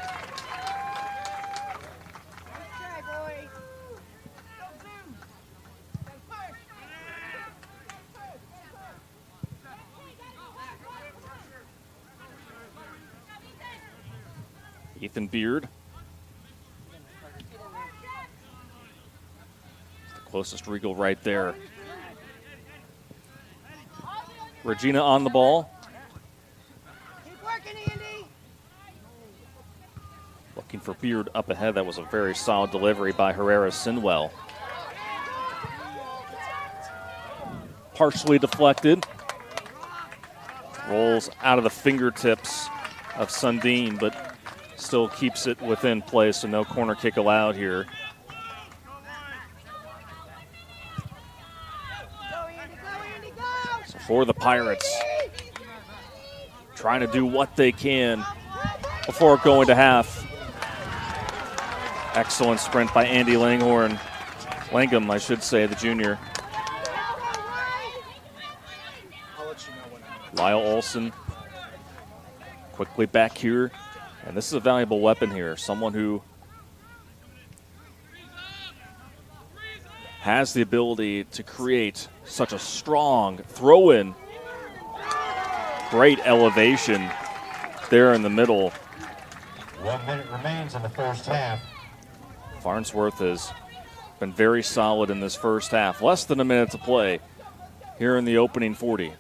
Ethan Beard, the closest Regal right there. Regina on the ball. Keep working, Andy. Looking for Beard up ahead. That was a very solid delivery by Herrera Sinwell. Partially deflected. Rolls out of the fingertips of Sundin, but still keeps it within play, so no corner kick allowed here. So for the Pirates, trying to do what they can before going to half. Excellent sprint by Andy Langham, I should say, the junior. Lyle Olson quickly back here. And this is a valuable weapon here. Someone who has the ability to create such a strong throw-in. Great elevation there in the middle. 1 minute remains in the first half. Farnsworth has been very solid in this first half. Less than a minute to play here in the opening 40.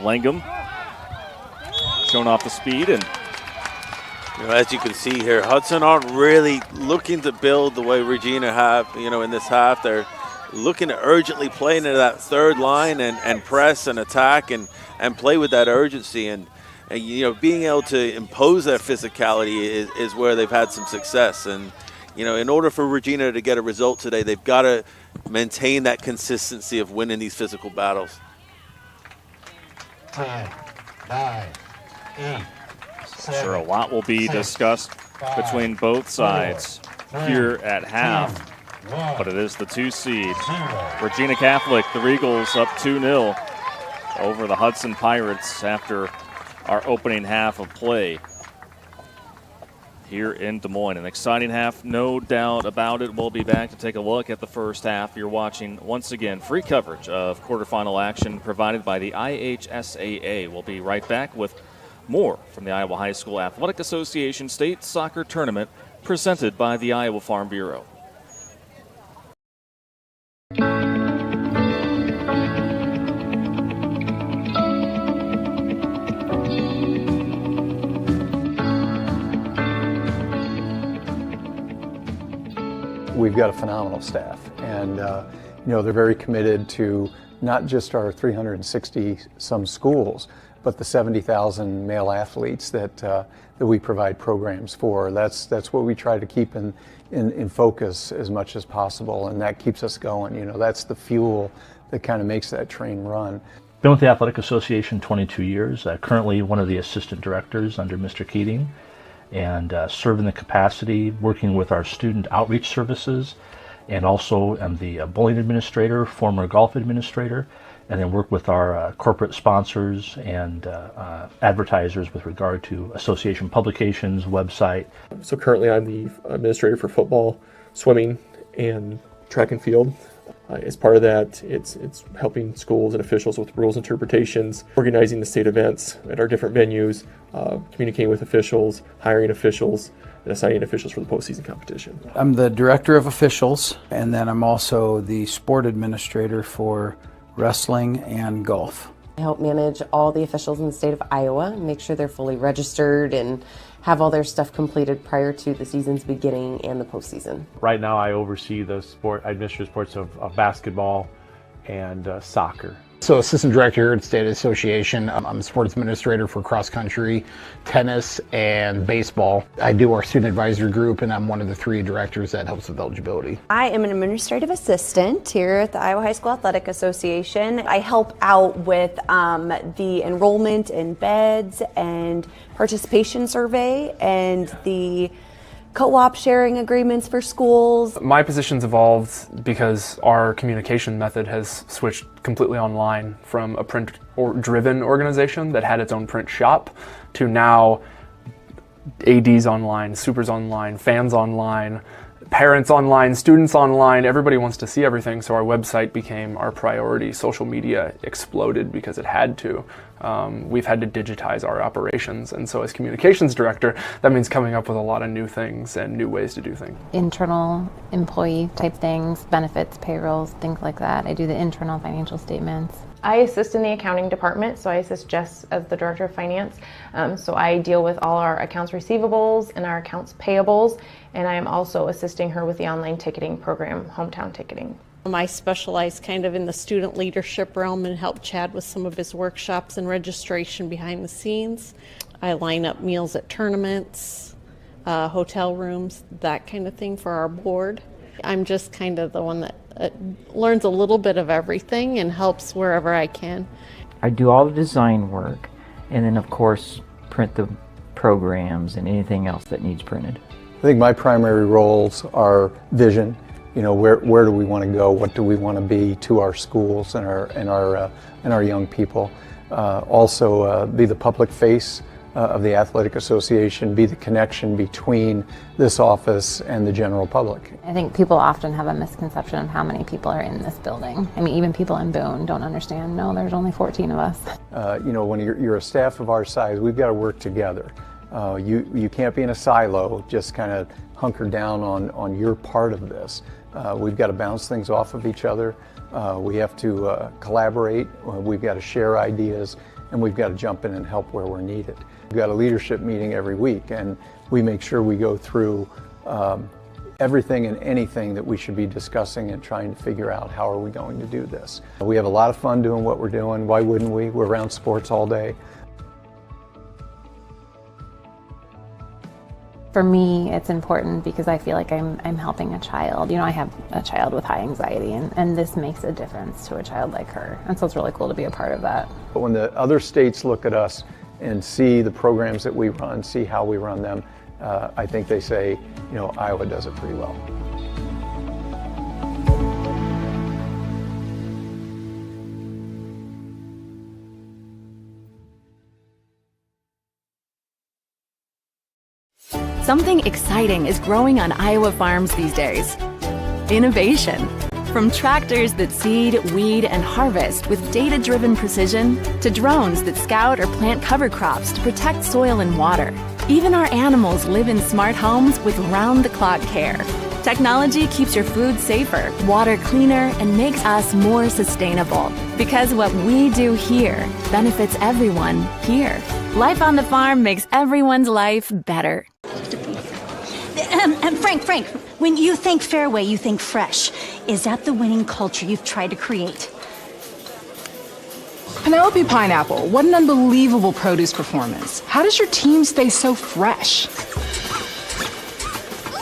Langham showing off the speed, and as you can see here, Hudson aren't really looking to build the way Regina have, in this half. They're looking to urgently play into that third line and press and attack and play with that urgency. And being able to impose that physicality is where they've had some success. And, in order for Regina to get a result today, they've got to maintain that consistency of winning these physical battles. 10, 9, 8, 7, sure a lot will be discussed between both sides here at half, but it is the 2 seed. Regina Catholic, the Regals, up 2-0 over the Hudson Pirates after our opening half of play here in Des Moines. An exciting half, no doubt about it. We'll be back to take a look at the first half. You're watching, once again, free coverage of quarterfinal action provided by the IHSAA. We'll be right back with more from the Iowa High School Athletic Association State Soccer Tournament presented by the Iowa Farm Bureau. We've got a phenomenal staff, and they're very committed to not just our 360 some schools, but the 70,000 male athletes that we provide programs for. That's what we try to keep in focus as much as possible, and that keeps us going. That's the fuel that kind of makes that train run. Been with the Athletic Association 22 years. Currently one of the assistant directors under Mr. Keating, and serve in the capacity working with our student outreach services, and also am the bowling administrator, former golf administrator, and then work with our corporate sponsors and advertisers with regard to association publications, website. So currently I'm the administrator for football, swimming, and track and field. As part of that, it's helping schools and officials with rules interpretations, organizing the state events at our different venues, communicating with officials, hiring officials, and assigning officials for the postseason competition. I'm the director of officials, and then I'm also the sport administrator for wrestling and golf. I help manage all the officials in the state of Iowa, make sure they're fully registered and have all their stuff completed prior to the season's beginning and the postseason. Right now I oversee the administrative sports of basketball and soccer. So assistant director here at State Association. I'm a sports administrator for cross country, tennis, and baseball. I do our student advisory group, and I'm one of the 3 directors that helps with eligibility. I am an administrative assistant here at the Iowa High School Athletic Association. I help out with the enrollment in beds and participation survey and the co-op sharing agreements for schools. My position's evolved because our communication method has switched completely online from a print or driven organization that had its own print shop to now ADs online, supers online, fans online, parents online, students online. Everybody wants to see everything, so our website became our priority. Social media exploded because it had to. We've had to digitize our operations, and so as communications director, that means coming up with a lot of new things and new ways to do things. Internal employee type things, benefits, payrolls, things like that. I do the internal financial statements. I assist in the accounting department, so I assist Jess as the director of finance. So I deal with all our accounts receivables and our accounts payables, and I am also assisting her with the online ticketing program, Hometown Ticketing. I specialize kind of in the student leadership realm and help Chad with some of his workshops and registration behind the scenes. I line up meals at tournaments, hotel rooms, that kind of thing for our board. I'm just kind of the one that learns a little bit of everything and helps wherever I can. I do all the design work and then of course print the programs and anything else that needs printed. I think my primary roles are vision. You know, where do we want to go? What do we want to be to our schools and our young people? Also, be the public face of the athletic association, be the connection between this office and the general public. I think people often have a misconception of how many people are in this building. I mean, even people in Boone don't understand, no, there's only 14 of us. You know, when you're a staff of our size, we've got to work together. You can't be in a silo, just kind of hunker down on your part of this. We've got to bounce things off of each other. We have to collaborate. We've got to share ideas, and we've got to jump in and help where we're needed. We've got a leadership meeting every week, and we make sure we go through everything and anything that we should be discussing and trying to figure out how are we going to do this. We have a lot of fun doing what we're doing. Why wouldn't we? We're around sports all day. For me, it's important because I feel like I'm helping a child. You know, I have a child with high anxiety, and this makes a difference to a child like her. And so it's really cool to be a part of that. But when the other states look at us and see the programs that we run, see how we run them, I think they say, you know, Iowa does it pretty well. Something exciting is growing on Iowa farms these days. Innovation. From tractors that seed, weed, and harvest with data-driven precision, to drones that scout or plant cover crops to protect soil and water. Even our animals live in smart homes with round-the-clock care. Technology keeps your food safer, water cleaner, and makes us more sustainable. Because what we do here benefits everyone here. Life on the farm makes everyone's life better. Frank, when you think Fairway, you think fresh. Is that the winning culture you've tried to create? Penelope Pineapple, what an unbelievable produce performance. How does your team stay so fresh?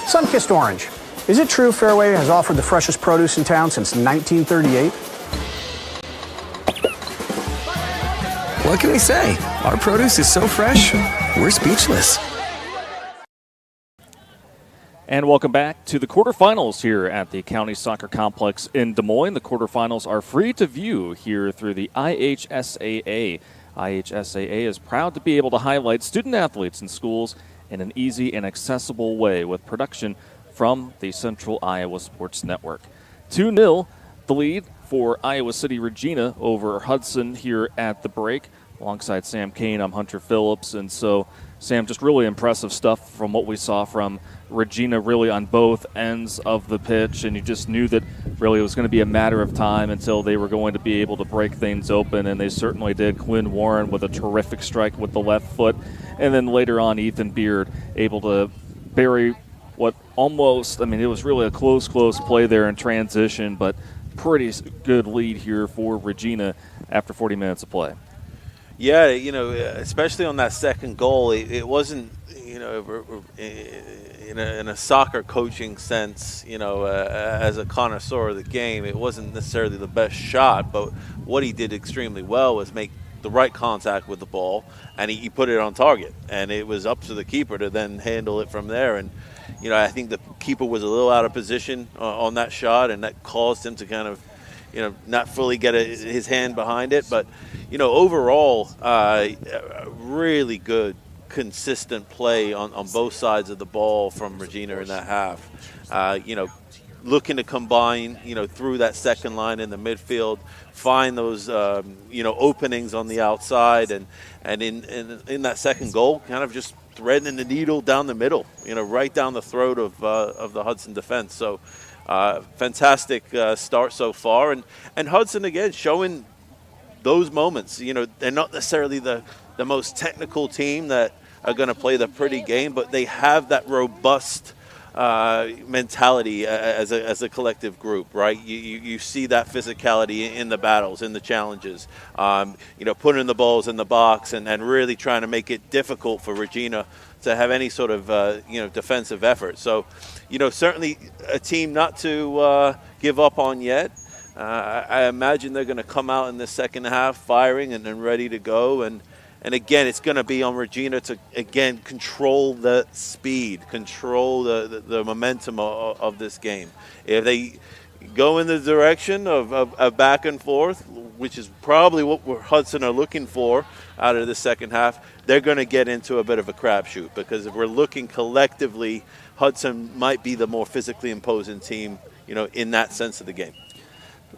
Sunkissed Orange. Is it true Fairway has offered the freshest produce in town since 1938? What can we say? Our produce is so fresh, we're speechless. And welcome back to the quarterfinals here at the County Soccer Complex in Des Moines. The quarterfinals are free to view here through the IHSAA. IHSAA is proud to be able to highlight student athletes in schools in an easy and accessible way with production from the Central Iowa Sports Network. 2-0 the lead for Iowa City Regina over Hudson here at the break. Alongside Sam Kane, I'm Hunter Phillips. And so, Sam, just really impressive stuff from what we saw from Regina really on both ends of the pitch. And you just knew that really it was going to be a matter of time until they were going to be able to break things open, and they certainly did. Quinn Warren with a terrific strike with the left foot, and then later on Ethan Beard able to bury what almost, I mean, it was really a close play there in transition, but pretty good lead here for Regina after 40 minutes of play. Yeah, especially on that second goal, it wasn't, in a soccer coaching sense, as a connoisseur of the game, it wasn't necessarily the best shot, but what he did extremely well was make the right contact with the ball, and he put it on target, and it was up to the keeper to then handle it from there. And I think the keeper was a little out of position on that shot, and that caused him to kind of, not fully get his hand behind it. But, overall, really good, consistent play on both sides of the ball from Regina in that half. Looking to combine, through that second line in the midfield, find those, openings on the outside, and in that second goal, kind of just threading the needle down the middle, right down the throat of the Hudson defense. So fantastic start so far, and Hudson again showing those moments. They're not necessarily the most technical team that are going to play the pretty game, but they have that robust mentality as a collective group, right? You see that physicality in the battles, in the challenges, putting the balls in the box and really trying to make it difficult for Regina to have any sort of defensive effort. So certainly a team not to give up on yet. I imagine they're going to come out in the second half firing and ready to go. And again, it's going to be on Regina to, again, control the speed, control the momentum of this game. If they go in the direction of back and forth, which is probably what Hudson are looking for out of the second half, they're going to get into a bit of a crapshoot, because if we're looking collectively, Hudson might be the more physically imposing team, in that sense of the game.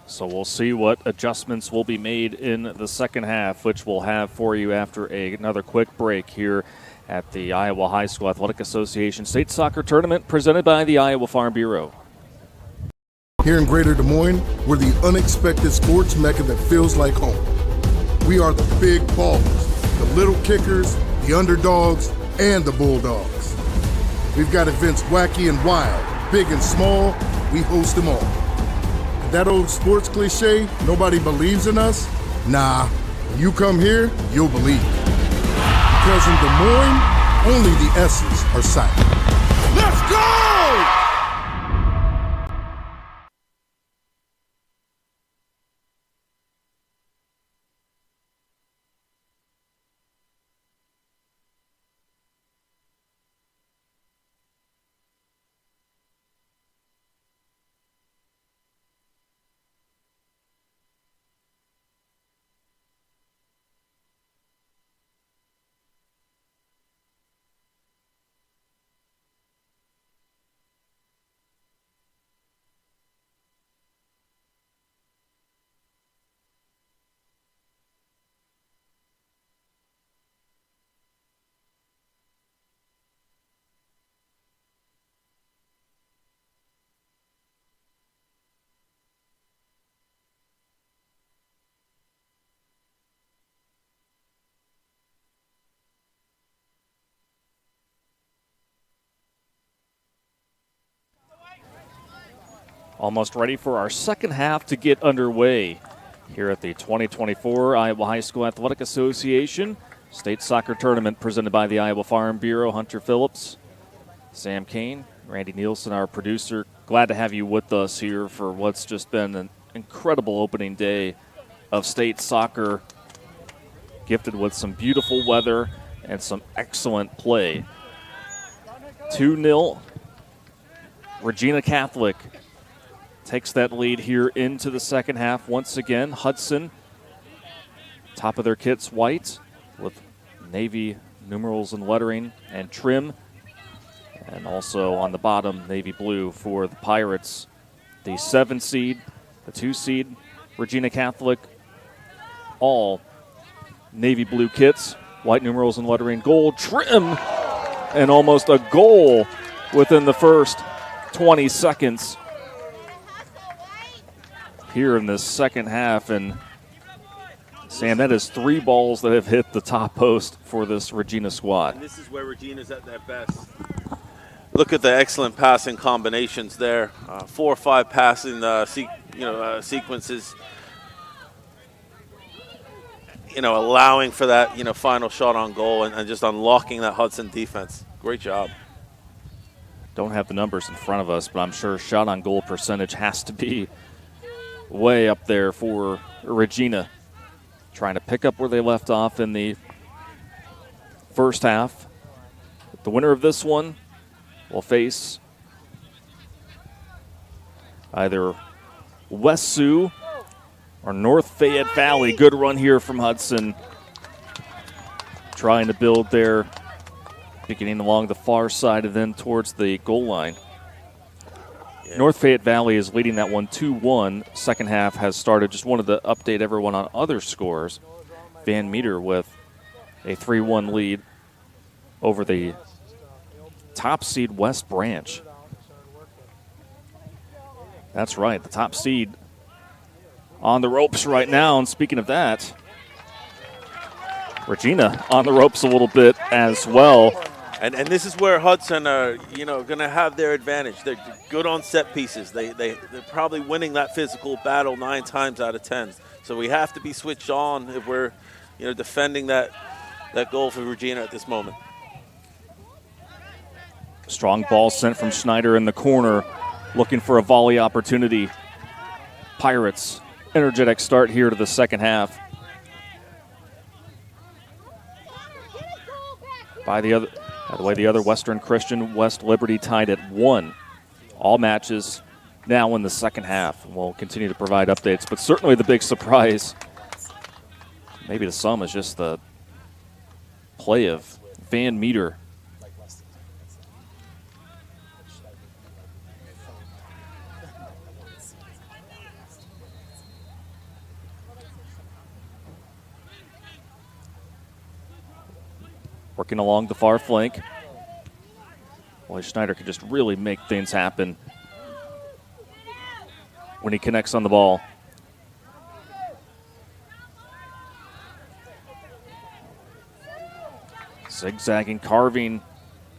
So we'll see what adjustments will be made in the second half, which we'll have for you after another quick break here at the Iowa High School Athletic Association State Soccer Tournament presented by the Iowa Farm Bureau. Here in Greater Des Moines, we're the unexpected sports mecca that feels like home. We are the big ballers, the little kickers, the underdogs, and the bulldogs. We've got events wacky and wild, big and small, we host them all. That old sports cliche, nobody believes in us? Nah, when you come here, you'll believe. Because in Des Moines, only the S's are silent. Let's go! Almost ready for our second half to get underway here at the 2024 Iowa High School Athletic Association State Soccer Tournament presented by the Iowa Farm Bureau. Hunter Phillips, Sam Kane, Randy Nielsen, our producer. Glad to have you with us here for what's just been an incredible opening day of state soccer, gifted with some beautiful weather and some excellent play. 2-0, Regina Catholic takes that lead here into the second half. Once again, Hudson, top of their kits, white with navy numerals and lettering and trim. And also on the bottom, navy blue for the Pirates. The 7 seed, the 2 seed, Regina Catholic, all navy blue kits, white numerals and lettering, gold trim, and almost a goal within the first 20 seconds. here in this second half. And Sam, that is 3 balls that have hit the top post for this Regina squad. And this is where Regina's at their best. Look at the excellent passing combinations there. 4 or 5 passing sequences. Allowing for that final shot on goal and just unlocking that Hudson defense. Great job. Don't have the numbers in front of us, but I'm sure shot on goal percentage has to be way up there for Regina. Trying to pick up where they left off in the first half. The winner of this one will face either West Sioux or North Fayette Valley. Good run here from Hudson. Trying to build there, beginning along the far side and then towards the goal line. Yeah. North Fayette Valley is leading that one 2-1. Second half has started. Just wanted to update everyone on other scores. Van Meter with a 3-1 lead over the top seed West Branch. That's right, the top seed on the ropes right now. And speaking of that, Regina on the ropes a little bit as well. And this is where Hudson are, going to have their advantage. They're good on set pieces. They're probably winning that physical battle 9 times out of 10. So we have to be switched on if we're, defending that goal for Regina at this moment. Strong ball sent from Schneider in the corner, looking for a volley opportunity. Pirates, energetic start here to the second half. By the way, the other Western Christian, West Liberty tied at 1. All matches now in the second half. We'll continue to provide updates, but certainly the big surprise, maybe the sum, is just the play of Van Meter. Working along the far flank. Boy, Schneider could just really make things happen when he connects on the ball. Zigzagging, carving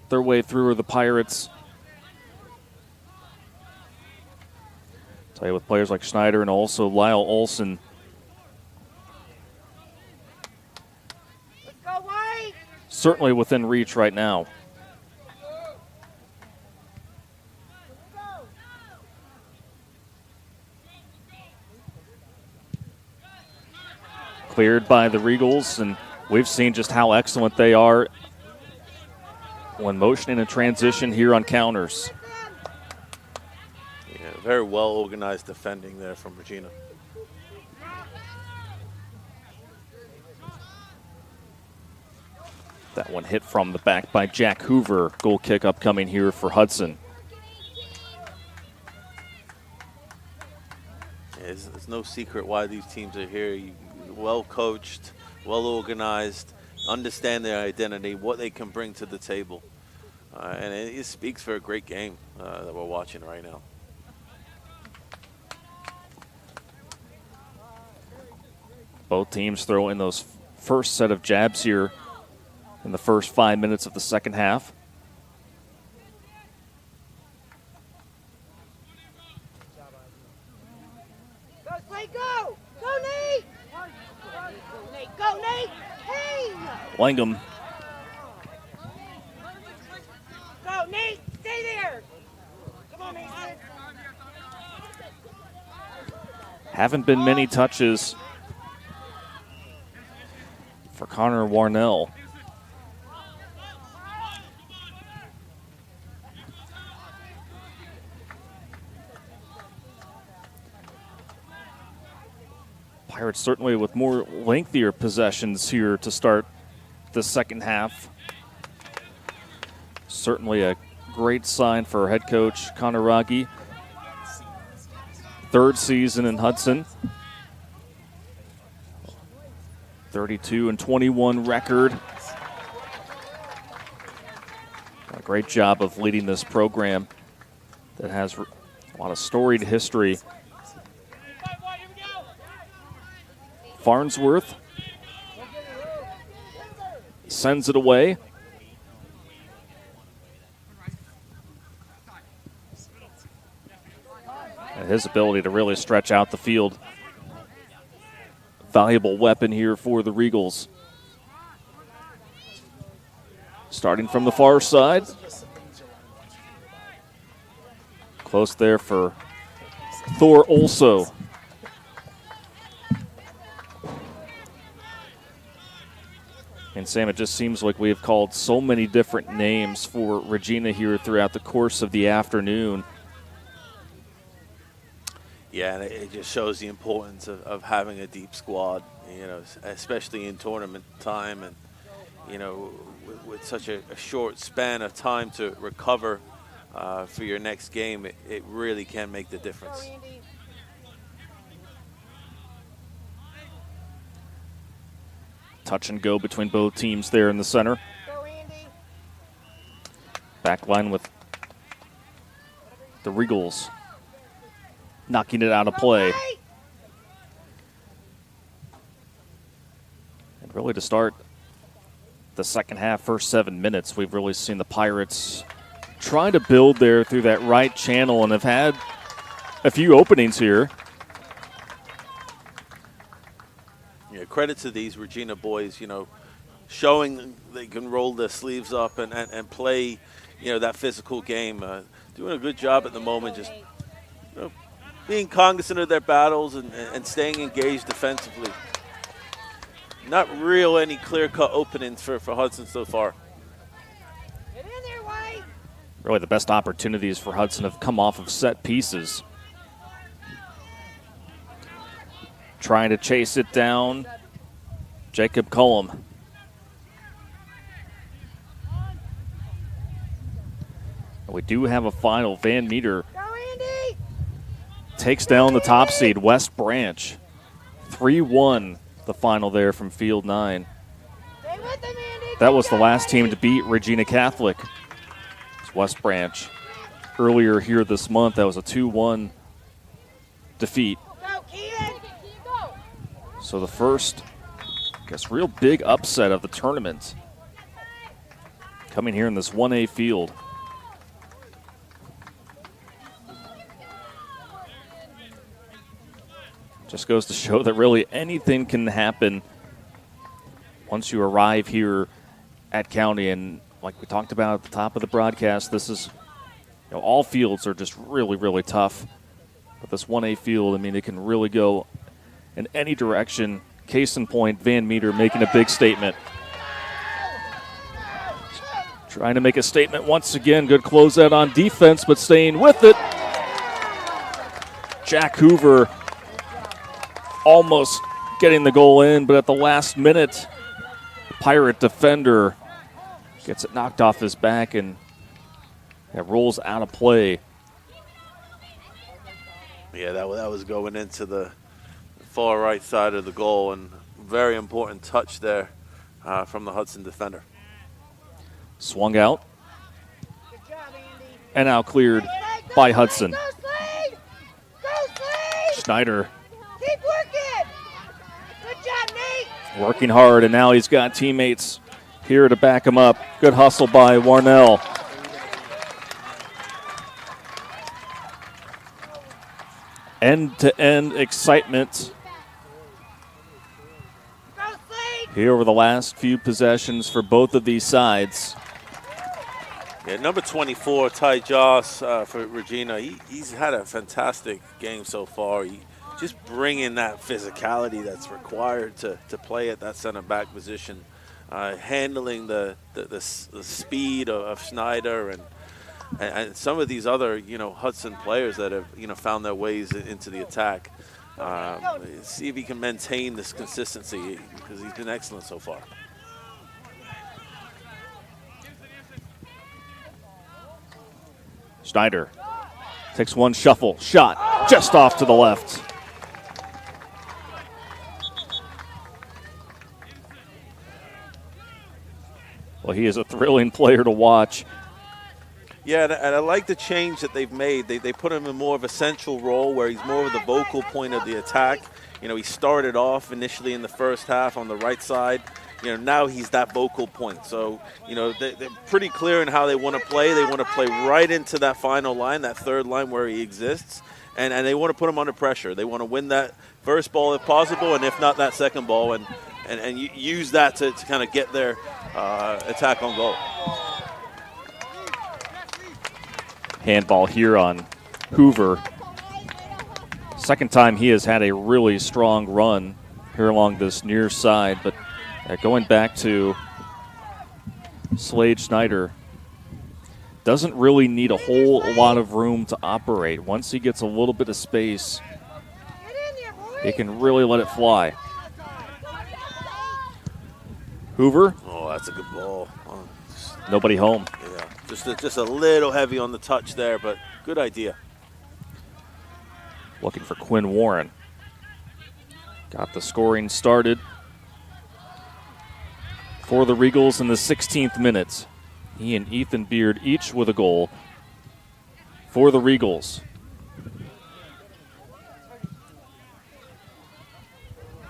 their way through the Pirates. Tell you, with players like Schneider and also Lyle Olson, certainly within reach right now. Cleared by the Regals, and we've seen just how excellent they are when motioning and transition here on counters. Yeah, very well organized defending there from Regina. That one hit from the back by Jack Hoover. Goal kick upcoming here for Hudson. There's no secret why these teams are here. Well coached, well organized, understand their identity, what they can bring to the table. And it speaks for a great game that we're watching right now. Both teams throw in those first set of jabs here in the first 5 minutes of the second half. Go, Slade, go! Go, Nate! Nate, go, Nate! Hey! Langham. Go, Nate! Stay there! Come on, Nate! Haven't been many touches for Connor Warnell. Pirates certainly with more lengthier possessions here to start the second half. Certainly a great sign for head coach Connor Raggi. Third season in Hudson. 32-21 record. A great job of leading this program that has a lot of storied history Farnsworth sends it away. And his ability to really stretch out the field. Valuable weapon here for the Regals. Starting from the far side. Close there for Thor also. And Sam, it just seems like we have called so many different names for Regina here throughout the course of the afternoon. Yeah, and it just shows the importance of having a deep squad, you know, especially in tournament time, and, you know, with such a short span of time to recover for your next game, it really can make the difference. Touch and go between both teams there in the center. Back line with the Regals knocking it out of play. And really to start the second half, first 7 minutes, we've really seen the Pirates trying to build there through that right channel and have had a few openings here. Yeah, credit to these Regina boys, you know, showing they can roll their sleeves up and play, you know, that physical game. Doing a good job at the moment, just, you know, being cognizant of their battles and staying engaged defensively. Not real any clear-cut openings for Hudson so far. Really the best opportunities for Hudson have come off of set pieces. Trying to chase it down, Jacob Cullum. We do have a final. Van Meter takes down the top seed, West Branch. 3-1 the final there from Field 9. That was the last team to beat Regina Catholic. It's West Branch. Earlier here this month, that was a 2-1 defeat. So the first, I guess, real big upset of the tournament coming here in this 1A field. Just goes to show that really anything can happen once you arrive here at County. And like we talked about at the top of the broadcast, this is, you know, all fields are just really, really tough. But this 1A field, I mean, it can really go in any direction. Case in point, Van Meter making a big statement. Trying to make a statement once again. Good closeout on defense, but staying with it. Jack Hoover almost getting the goal in, but at the last minute, Pirate defender gets it knocked off his back and it rolls out of play. Yeah, that was going into the far right side of the goal, and very important touch there from the Hudson defender. Swung out and now cleared by Hudson. Schneider Keep working. Good job, Nate. working hard, and now he's got teammates here to back him up. Good hustle by Warnell. End-to-end excitement here over the last few possessions for both of these sides. Yeah, number 24, Ty Joss for Regina. He's had a fantastic game so far. He just bringing that physicality that's required to play at that center back position, handling the speed of Schneider and some of these other, you know, Hudson players that have, you know, found their ways into the attack. See if he can maintain this consistency, because he's been excellent so far. Schneider takes one shuffle, shot just off to the left. Well, he is a thrilling player to watch. Yeah, and I like the change that they've made. They put him in more of a central role where he's more of the vocal point of the attack. You know, he started off initially in the first half on the right side. You know, now he's that vocal point. So, you know, they're pretty clear in how they want to play. They want to play right into that final line, that third line where he exists. And they want to put him under pressure. They want to win that first ball if possible, and if not, that second ball, and use that to kind of get their attack on goal. Handball here on Hoover. Second time he has had a really strong run here along this near side, but going back to Slade Schneider, doesn't really need a whole lot of room to operate. Once he gets a little bit of space, he can really let it fly. Hoover. Oh, that's a good ball. Nobody home. Yeah, just a little heavy on the touch there, but good idea. Looking for Quinn Warren. Got the scoring started for the Regals in the 16th minute. He and Ethan Beard each with a goal for the Regals.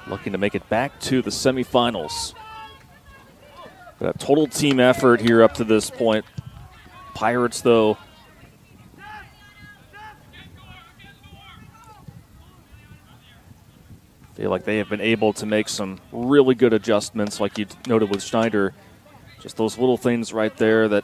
Looking to make it back to the semifinals. But a total team effort here up to this point. Pirates, though, feel like they have been able to make some really good adjustments, like you noted with Schneider. Just those little things right there that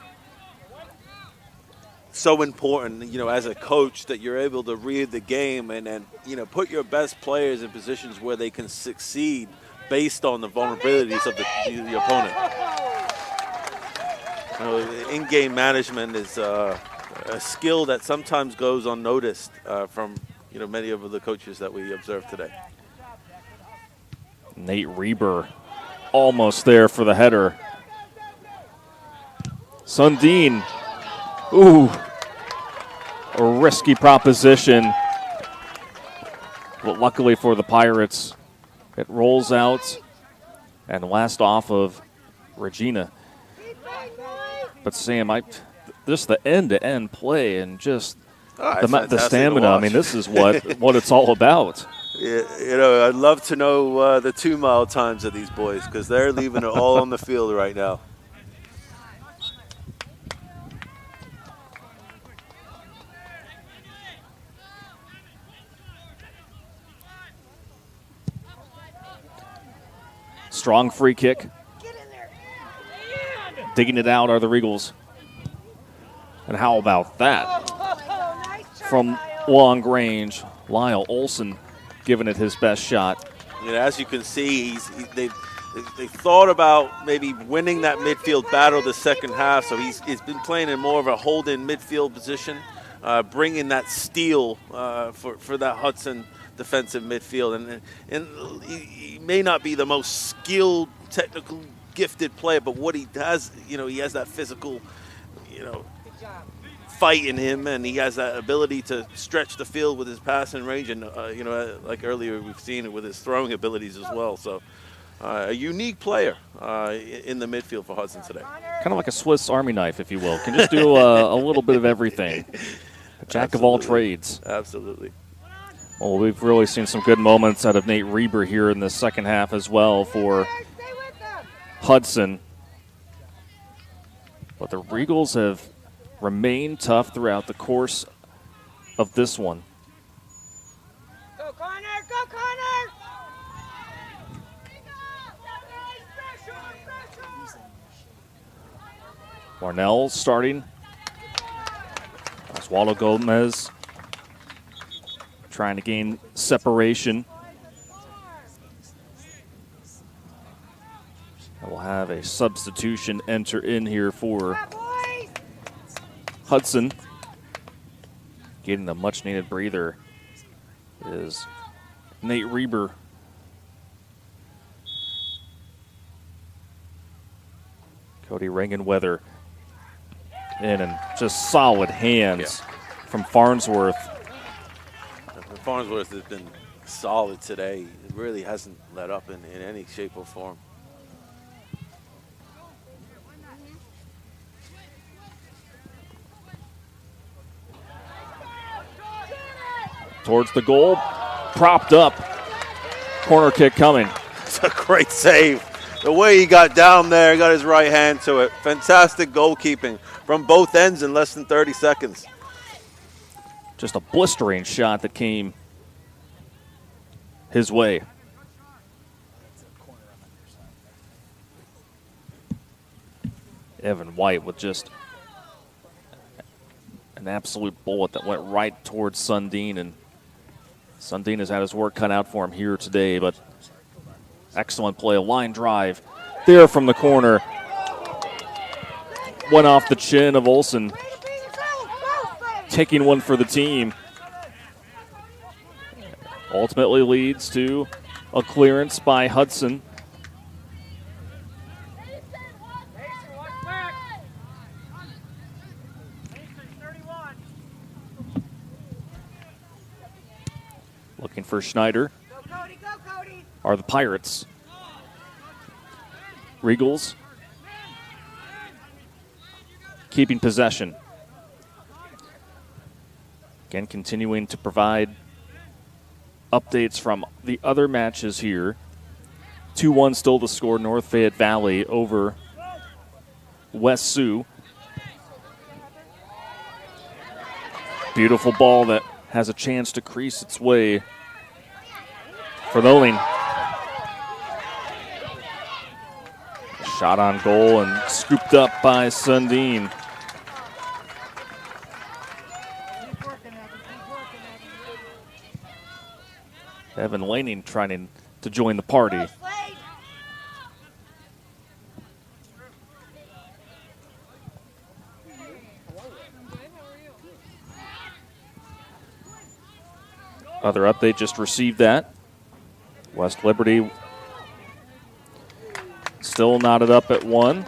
so important, you know, as a coach, that you're able to read the game and you know, put your best players in positions where they can succeed based on the vulnerabilities of the opponent. You know, in-game management is a skill that sometimes goes unnoticed from, you know, many of the coaches that we observed today. Nate Reber almost there for the header. Sundin, ooh, a risky proposition. But luckily for the Pirates, it rolls out and last off of Regina. But Sam, just the end-to-end play and just the stamina. I mean, this is what it's all about. Yeah, you know, I'd love to know the 2-mile times of these boys, because they're leaving it all on the field right now. Strong free kick. Digging it out are the Regals. And how about that? From long range, Lyle Olson giving it his best shot. You know, as you can see, they thought about maybe winning that midfield battle the second half, so he's been playing in more of a hold-in midfield position, bringing that steal for that Hudson defensive midfield. And he may not be the most skilled, technical, gifted player, but what he has, you know, he has that physical, you know, fight in him, and he has that ability to stretch the field with his passing range, and you know, like earlier we've seen it with his throwing abilities as well. So a unique player in the midfield for Hudson today. Kind of like a Swiss Army knife, if you will. Can just do a little bit of everything. A jack of all trades. Absolutely. Well, we've really seen some good moments out of Nate Reber here in the second half as well for Hudson. But the Regals have remained tough throughout the course of this one. Go Connor! Go Connor! Marnell starting. Oswaldo Gomez trying to gain separation. And we'll have a substitution enter in here for Hudson. Getting a much-needed breather is Nate Reber. Cody Regenweather in, and just solid hands from Farnsworth. Farnsworth has been solid today. It really hasn't let up in any shape or form. towards the goal, propped up. Corner kick coming. It's a great save. The way he got down there, got his right hand to it. Fantastic goalkeeping from both ends in less than 30 seconds. Just a blistering shot that came his way. Evan White with just an absolute bullet that went right towards Sundin, and Sundin has had his work cut out for him here today, but excellent play. A line drive there from the corner. Went off the chin of Olsen, taking one for the team. Ultimately leads to a clearance by Hudson. Looking for Schneider are the Pirates. Regals keeping possession. Again, continuing to provide updates from the other matches here. 2-1 still the score, North Fayette Valley over West Sioux. Beautiful ball that has a chance to crease its way for Noling. Shot on goal and scooped up by Sundin. Evan Lanning trying to join the party. Other update, just received that. West Liberty still knotted up at 1.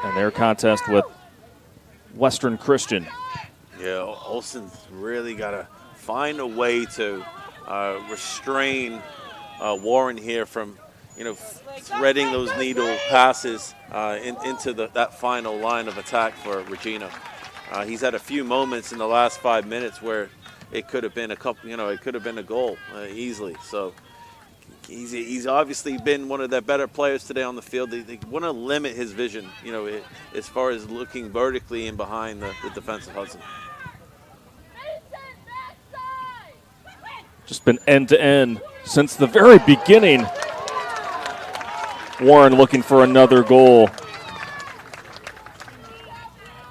And their contest with Western Christian. Yeah, Olsen's really got to find a way to restrain Warren here from, threading those needle passes into that final line of attack for Regina. He's had a few moments in the last 5 minutes where it could have been a couple, it could have been a goal easily. So he's obviously been one of their better players today on the field. They want to limit his vision, as far as looking vertically in behind the defense of Hudson. Just been end-to-end since the very beginning. Warren looking for another goal.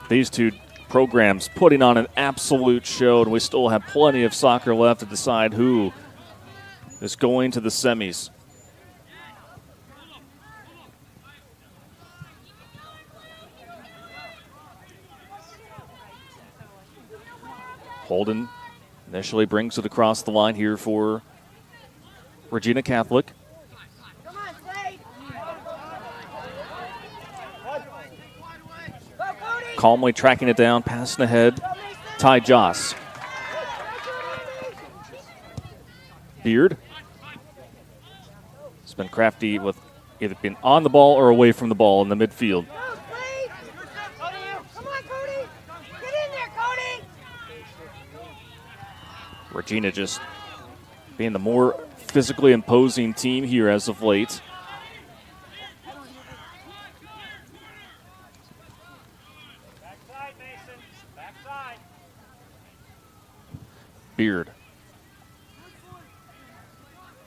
These two programs putting on an absolute show, and we still have plenty of soccer left to decide who is going to the semis. Holden initially brings it across the line here for Regina Catholic. Calmly tracking it down, passing ahead, Ty Joss. Beard. It's been crafty with either been on the ball or away from the ball in the midfield. Regina just being the more physically imposing team here as of late. Beard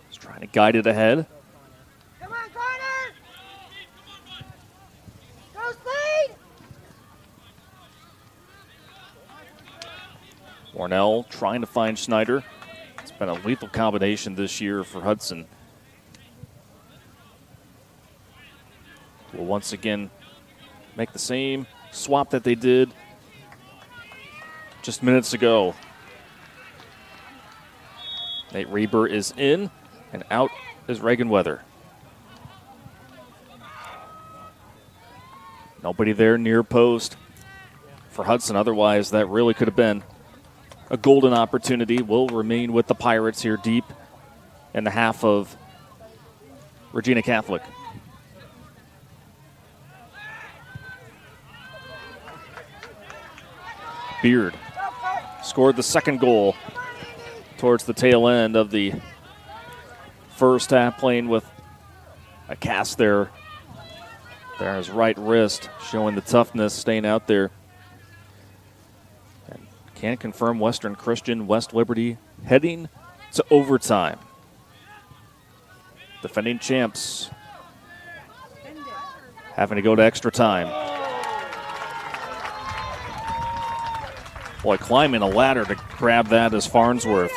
is trying to guide it ahead. Come on, corner! Go, Slade! Warnell trying to find Schneider. It's been a lethal combination this year for Hudson. Will once again make the same swap that they did just minutes ago. Nate Reber is in, and out is Reagan Weather. Nobody there near post for Hudson. Otherwise, that really could have been a golden opportunity. Will remain with the Pirates here deep in the half of Regina Catholic. Beard scored the second goal towards the tail end of the first half, playing with a cast there. There on his right wrist, showing the toughness, staying out there. And can't confirm Western Christian, West Liberty heading to overtime. Defending champs having to go to extra time. Boy, climbing a ladder to grab that is Farnsworth.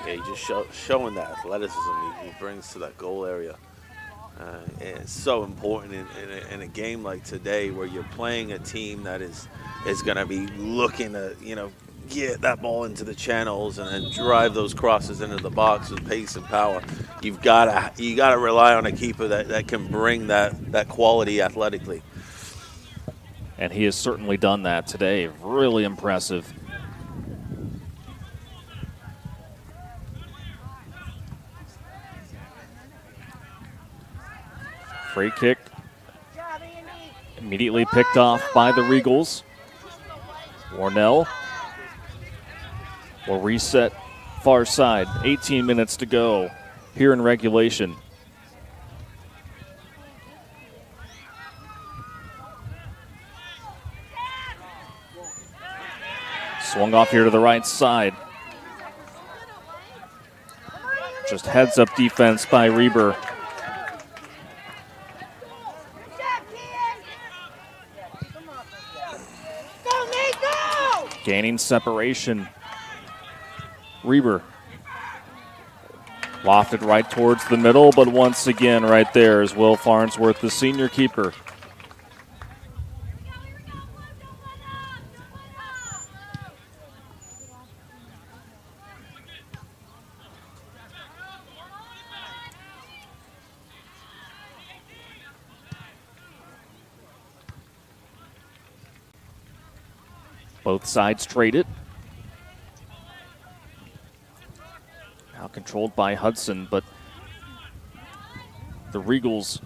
Yeah, he's just showing that athleticism he brings to that goal area. And it's so important in a game like today where you're playing a team that is going to be looking to, get that ball into the channels and then drive those crosses into the box with pace and power. You got to rely on a keeper that can bring that quality athletically. And he has certainly done that today. Really impressive. Free kick immediately picked off by the Regals. Warnell will reset far side. 18 minutes to go here in regulation. Swung off here to the right side. Just heads up defense by Reber. Gaining separation. Reber lofted right towards the middle, but once again right there is Will Farnsworth, the senior keeper. Both sides traded. Now controlled by Hudson, but the Regals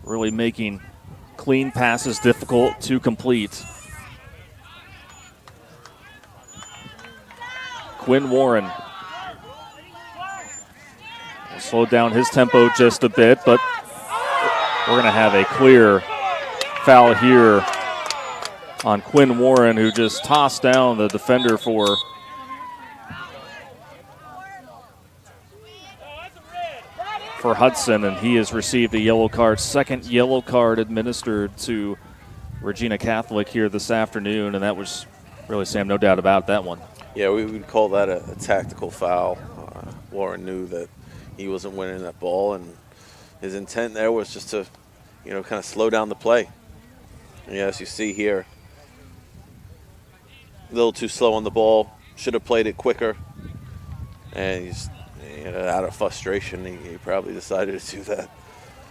really making clean passes difficult to complete. Quinn Warren will slow down his tempo just a bit, but we're going to have a clear foul here on Quinn Warren, who just tossed down the defender for Hudson, and he has received a yellow card. Second yellow card administered to Regina Catholic here this afternoon, and that was really, Sam, no doubt about that one. Yeah, we would call that a tactical foul. Warren knew that he wasn't winning that ball, and his intent there was just to, kind of slow down the play. And yeah, as you see here, a little too slow on the ball. Should have played it quicker. And he's out of frustration, he probably decided to do that.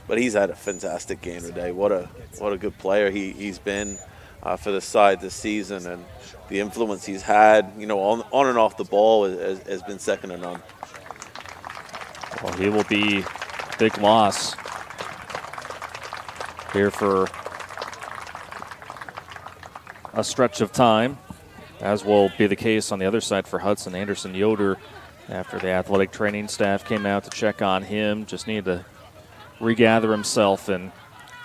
But he's had a fantastic game today. What a good player he's been for the side this season, and the influence he's had, on and off the ball has been second to none. Well, he will be a big loss here for a stretch of time, as will be the case on the other side for Hudson. Anderson Yoder, after the athletic training staff came out to check on him, just needed to regather himself and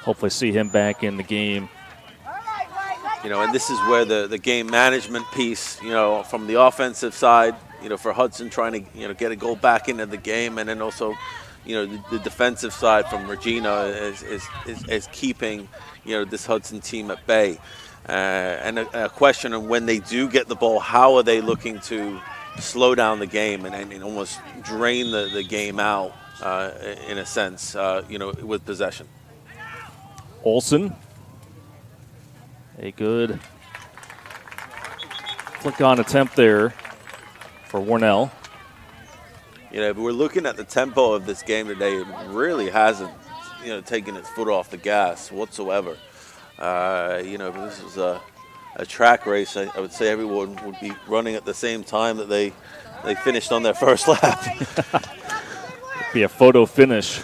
hopefully see him back in the game. And this is where the game management piece, from the offensive side, for Hudson trying to, get a goal back into the game, and then also, the defensive side from Regina is keeping, this Hudson team at bay. And a question of when they do get the ball, how are they looking to slow down the game and almost drain the game out, in a sense, with possession. Olsen, a good flick-on attempt there for Warnell. If we're looking at the tempo of this game today, it really hasn't, taken its foot off the gas whatsoever. If this was a track race, I would say everyone would be running at the same time that they finished on their first lap. Be a photo finish.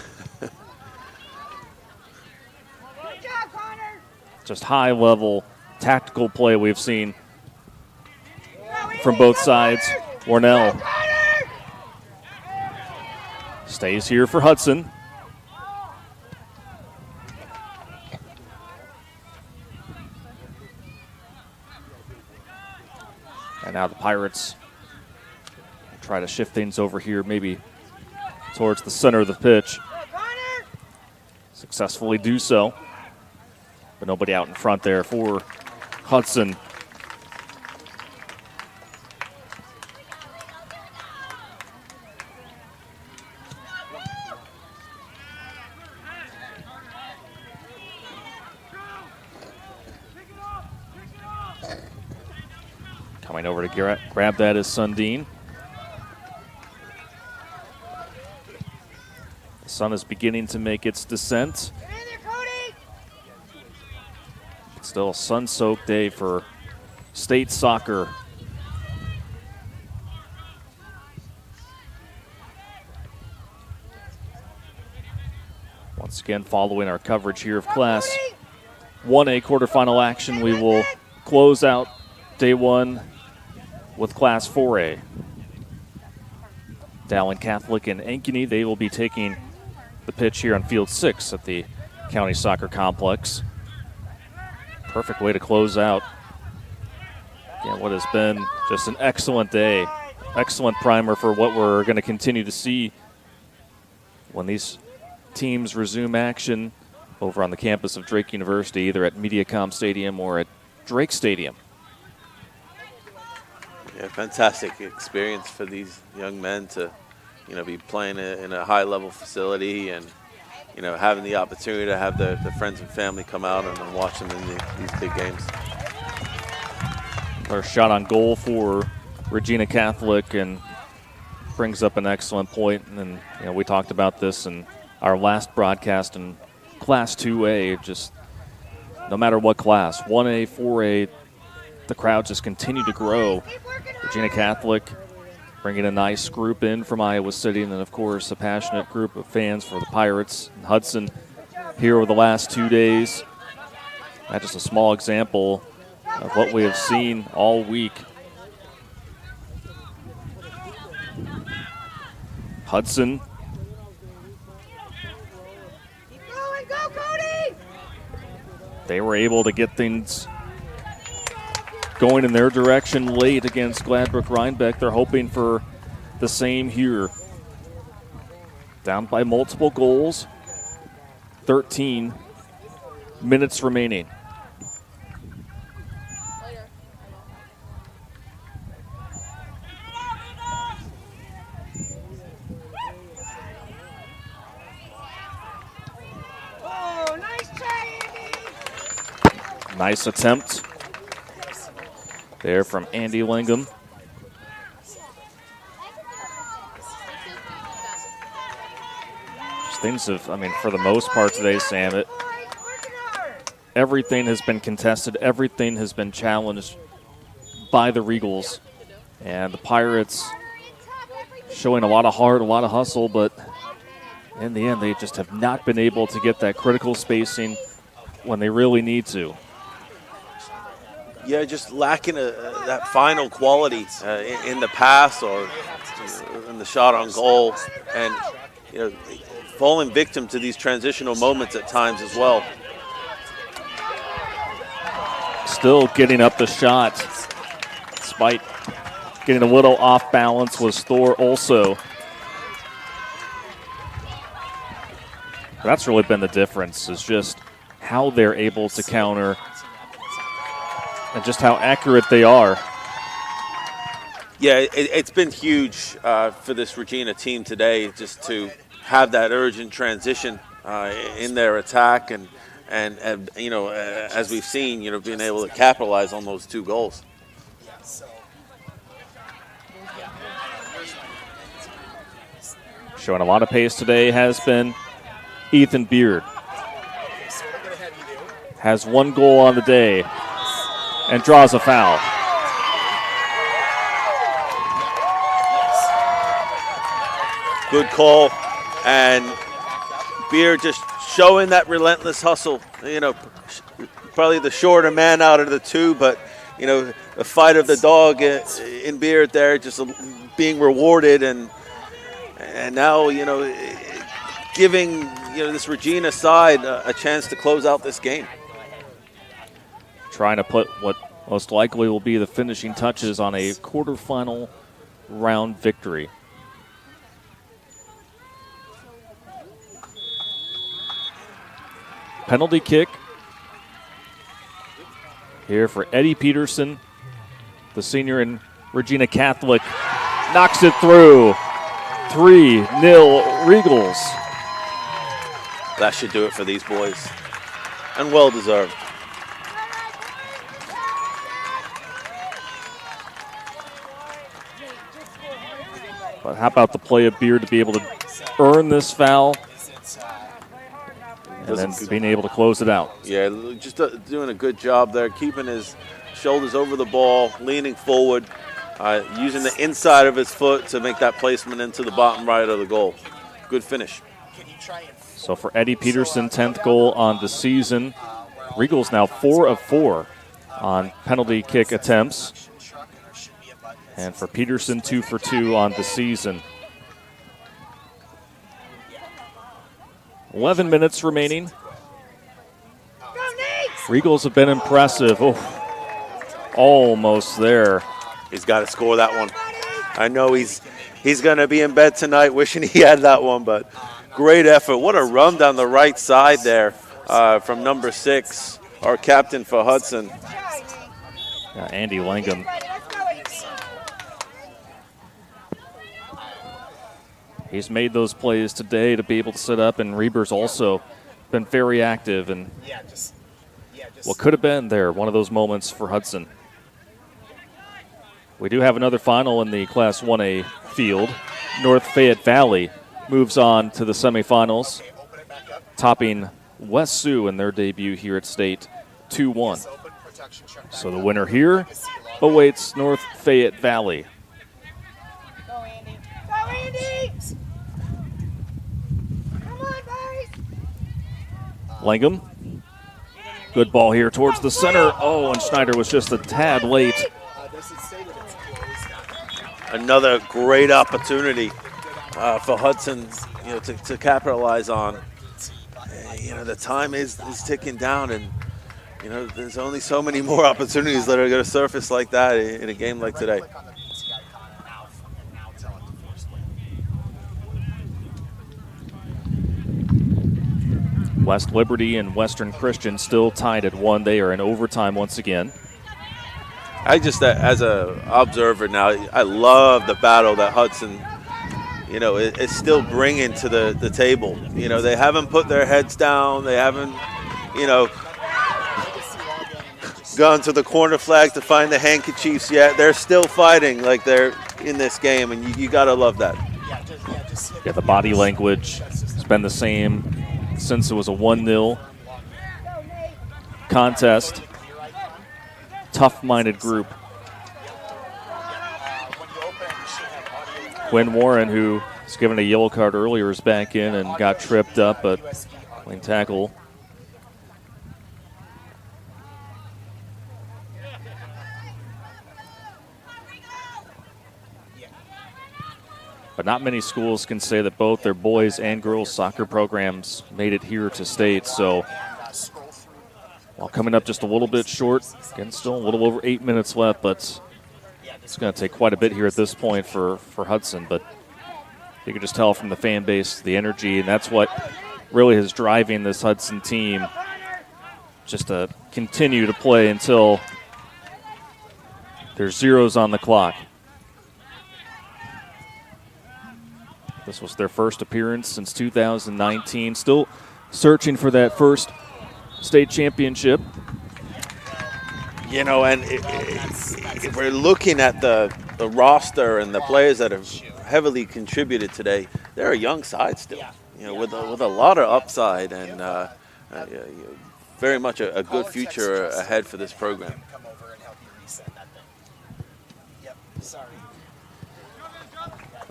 just high-level tactical play we've seen from both sides. Warnell stays here for Hudson. And now the Pirates try to shift things over here, maybe towards the center of the pitch. Successfully do so. But nobody out in front there for Hudson. Coming over to grab that is Sundin. The sun is beginning to make its descent. Still a sun-soaked day for state soccer. Once again, following our coverage here of Class 1A quarterfinal action, we will close out day one with Class 4A. Dowling Catholic and Ankeny, they will be taking the pitch here on Field 6 at the County Soccer Complex. Perfect way to close out what has been just an excellent day. Excellent primer for what we're going to continue to see when these teams resume action over on the campus of Drake University, either at MediaCom Stadium or at Drake Stadium. Yeah, fantastic experience for these young men to, be playing in a high-level facility and, having the opportunity to have their friends and family come out and watch them in these big games. Our shot on goal for Regina Catholic and brings up an excellent point. And we talked about this in our last broadcast in Class 2A. Just no matter what class, 1A, 4A, the crowds just continue to grow. Regina Catholic bringing a nice group in from Iowa City, and then, of course, a passionate group of fans for the Pirates. And Hudson here over the last 2 days. That's just a small example of what we have seen all week. Hudson. They were able to get things going in their direction late against Gladbrook Rhinebeck. They're hoping for the same here. Down by multiple goals. 13 minutes remaining. Oh, nice try, Andy. Nice attempt there from Andy Lingham. Just things have, for the most part today, Sam, everything has been contested. Everything has been challenged by the Regals. And the Pirates showing a lot of heart, a lot of hustle, but in the end, they just have not been able to get that critical spacing when they really need to. Yeah, just lacking that final quality in the pass or in the shot on goal, and falling victim to these transitional moments at times as well. Still getting up the shot, despite getting a little off balance, was Thor also. That's really been the difference, is just how they're able to counter and just how accurate they are. Yeah, it's been huge for this Regina team today, just to have that urgent transition in their attack, and as we've seen, being able to capitalize on those 2 goals. Showing a lot of pace today has been Ethan Beard. Has 1 goal on the day and draws a foul. Good call, and Beard just showing that relentless hustle. Probably the shorter man out of the two, but the fight of the dog in Beard there, just being rewarded, and now giving this Regina side a chance to close out this game. Trying to put what most likely will be the finishing touches on a quarterfinal round victory. Penalty kick here for Eddie Peterson, the senior in Regina Catholic. Knocks it through. 3-0 Regals. That should do it for these boys. And well deserved. But how about the play of Beard to be able to earn this foul and then being able to close it out? Yeah, just doing a good job there, keeping his shoulders over the ball, leaning forward, using the inside of his foot to make that placement into the bottom right of the goal. Good finish. So for Eddie Peterson, 10th goal on the season. Regals now 4 of 4 on penalty kick attempts. And for Peterson, 2 for 2 on the season. 11 minutes remaining. Regals have been impressive. Oh, almost there. He's got to score that one. I know he's going to be in bed tonight wishing he had that one, but great effort. What a run down the right side there from number 6, our captain for Hudson. Yeah, Andy Langham. He's made those plays today to be able to sit up, and Reber's also been very active, and what could have been there, one of those moments for Hudson. We do have another final in the Class 1A field. North Fayette Valley moves on to the semifinals, topping West Sioux in their debut here at State 2-1. So the winner here awaits North Fayette Valley. Langham. Good ball here towards the center. Oh, and Schneider was just a tad late. Another great opportunity for Hudson, to capitalize on. The time is ticking down, and there's only so many more opportunities that are going to surface like that in a game like today. West Liberty and Western Christian still tied at 1. They are in overtime once again. I just, as an observer now, I love the battle that Hudson, is still bringing to the table. They haven't put their heads down. They haven't, gone to the corner flag to find the handkerchiefs yet. They're still fighting like they're in this game, and you got to love that. Yeah, the body language has been the same since it was a 1-0 contest. Tough-minded group. Quinn Warren, who was given a yellow card earlier, is back in and got tripped up, but clean tackle. But not many schools can say that both their boys and girls soccer programs made it here to State. So while coming up just a little bit short, again, still a little over 8 minutes left, but it's going to take quite a bit here at this point for Hudson. But you can just tell from the fan base, the energy, and that's what really is driving this Hudson team just to continue to play until there's zeros on the clock. This was their first appearance since 2019. Still searching for that first state championship. And if we're looking at the roster and the players that have heavily contributed today, they're a young side still, with a lot of upside and very much a good future ahead for this program.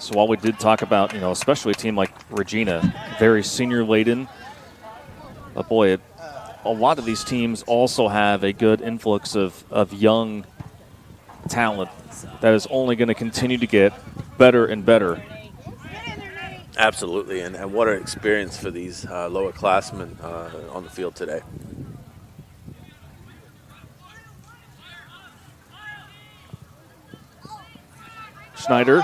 So while we did talk about, especially a team like Regina, very senior-laden, But boy, a lot of these teams also have a good influx of young talent that is only going to continue to get better and better. Absolutely, and what an experience for these lower classmen on the field today. Schneider,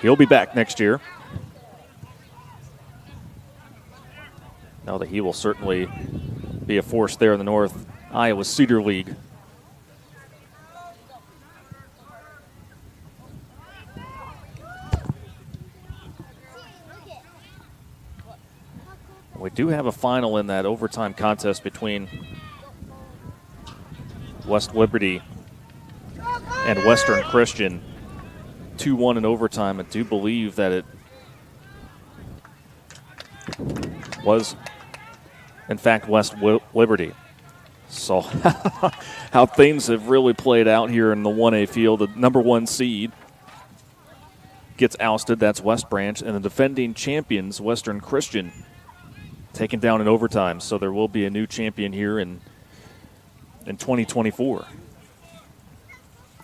he'll be back next year. Know that he will certainly be a force there in the North Iowa Cedar League. We do have a final in that overtime contest between West Liberty and Western Christian. 2-1 in overtime. I do believe that it was, in fact, West Liberty. So how things have really played out here in the 1A field. The number 1 seed gets ousted. That's West Branch. And the defending champions, Western Christian, taken down in overtime. So there will be a new champion here in 2024.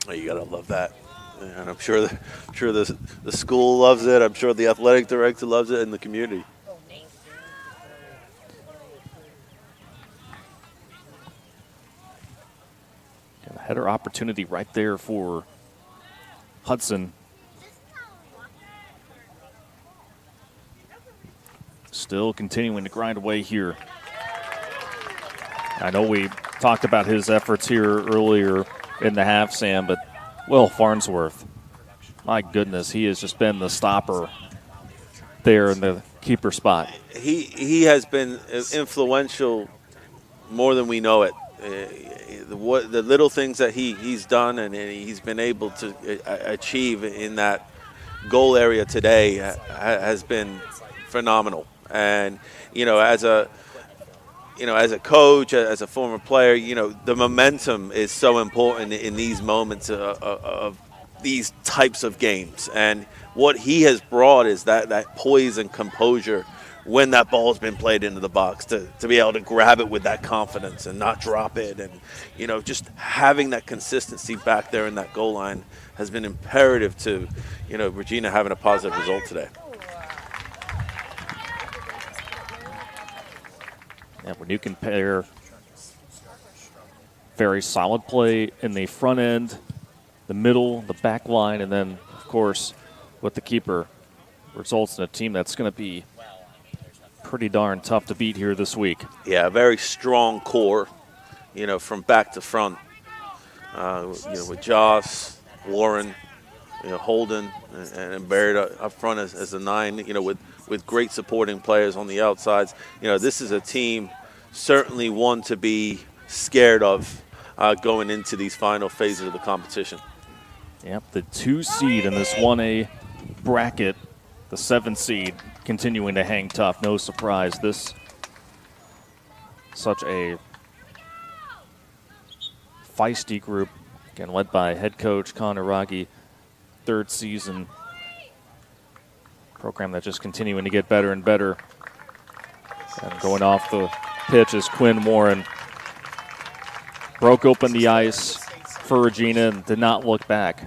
Oh, you gotta love that, and I'm sure the school loves it. I'm sure the athletic director loves it, and the community. And a header opportunity right there for Hudson. Still continuing to grind away here. I know we talked about his efforts here earlier in the half, Sam, but Will Farnsworth, my goodness, he has just been the stopper there in the keeper spot. He has been influential more than we know it. The little things that he's done and he's been able to achieve in that goal area today has been phenomenal. And as a coach, as a former player, the momentum is so important in these moments of these types of games. And what he has brought is that poise and composure when that ball's been played into the box, to be able to grab it with that confidence and not drop it. And, just having that consistency back there in that goal line has been imperative to, Regina having a positive result today. And when you compare very solid play in the front end, the middle, the back line, and then, of course, with the keeper, results in a team that's going to be pretty darn tough to beat here this week. Yeah, a very strong core, from back to front. With Joss, Warren, Holden, and Barrett up front as a 9, with great supporting players on the outsides. This is a team certainly one to be scared of going into these final phases of the competition. Yep, the 2 seed in this 1A bracket, the 7 seed, continuing to hang tough. No surprise. This such a feisty group, again led by head coach Connor Raggi, 3rd season. Program that's just continuing to get better and better. And going off the pitch is Quinn Warren. Broke open the ice for Regina and did not look back.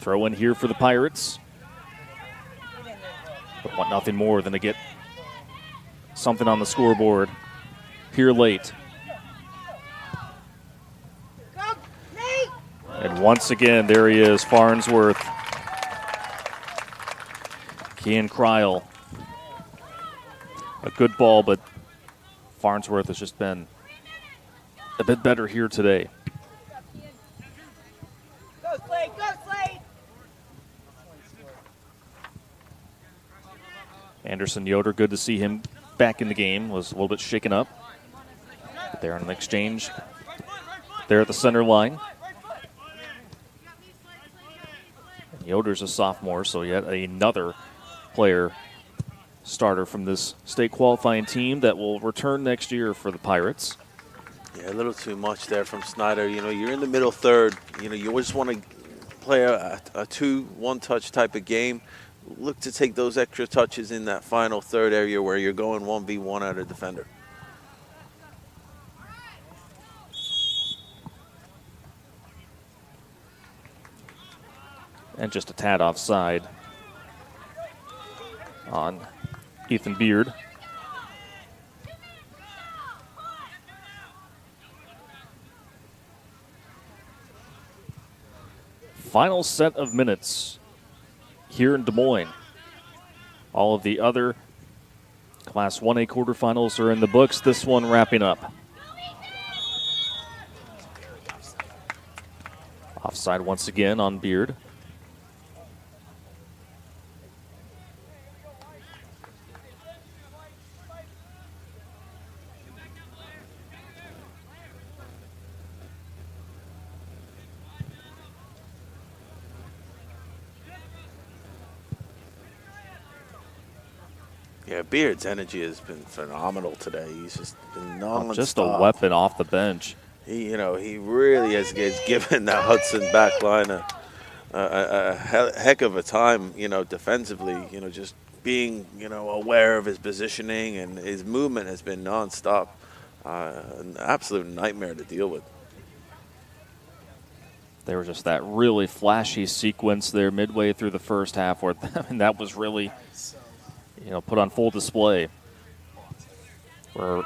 Throw in here for the Pirates. But want nothing more than to get something on the scoreboard here late. And once again, there he is, Farnsworth. Kean Kryl. A good ball, but Farnsworth has just been a bit better here today. Anderson Yoder, good to see him back in the game. Was a little bit shaken up. But they're on an exchange there at the center line. And Yoder's a sophomore, so yet another player starter from this state qualifying team that will return next year for the Pirates. Yeah, a little too much there from Snyder. You know, you're in the middle third. You know, you just want to play a 2-1 touch type of game. Look to take those extra touches in that final third area where you're going 1v1 at a defender. And just a tad offside on Ethan Beard. Final set of minutes here in Des Moines. All of the other Class 1A quarterfinals are in the books. This one wrapping up. Offside once again on Beard. Yeah, Beard's energy has been phenomenal today. He's just been nonstop. Just a weapon off the bench. He really has given that Hudson back line a heck of a time, defensively. Just being, aware of his positioning, and his movement has been nonstop. An absolute nightmare to deal with. There was just that really flashy sequence there midway through the first half where that was really, put on full display. Where at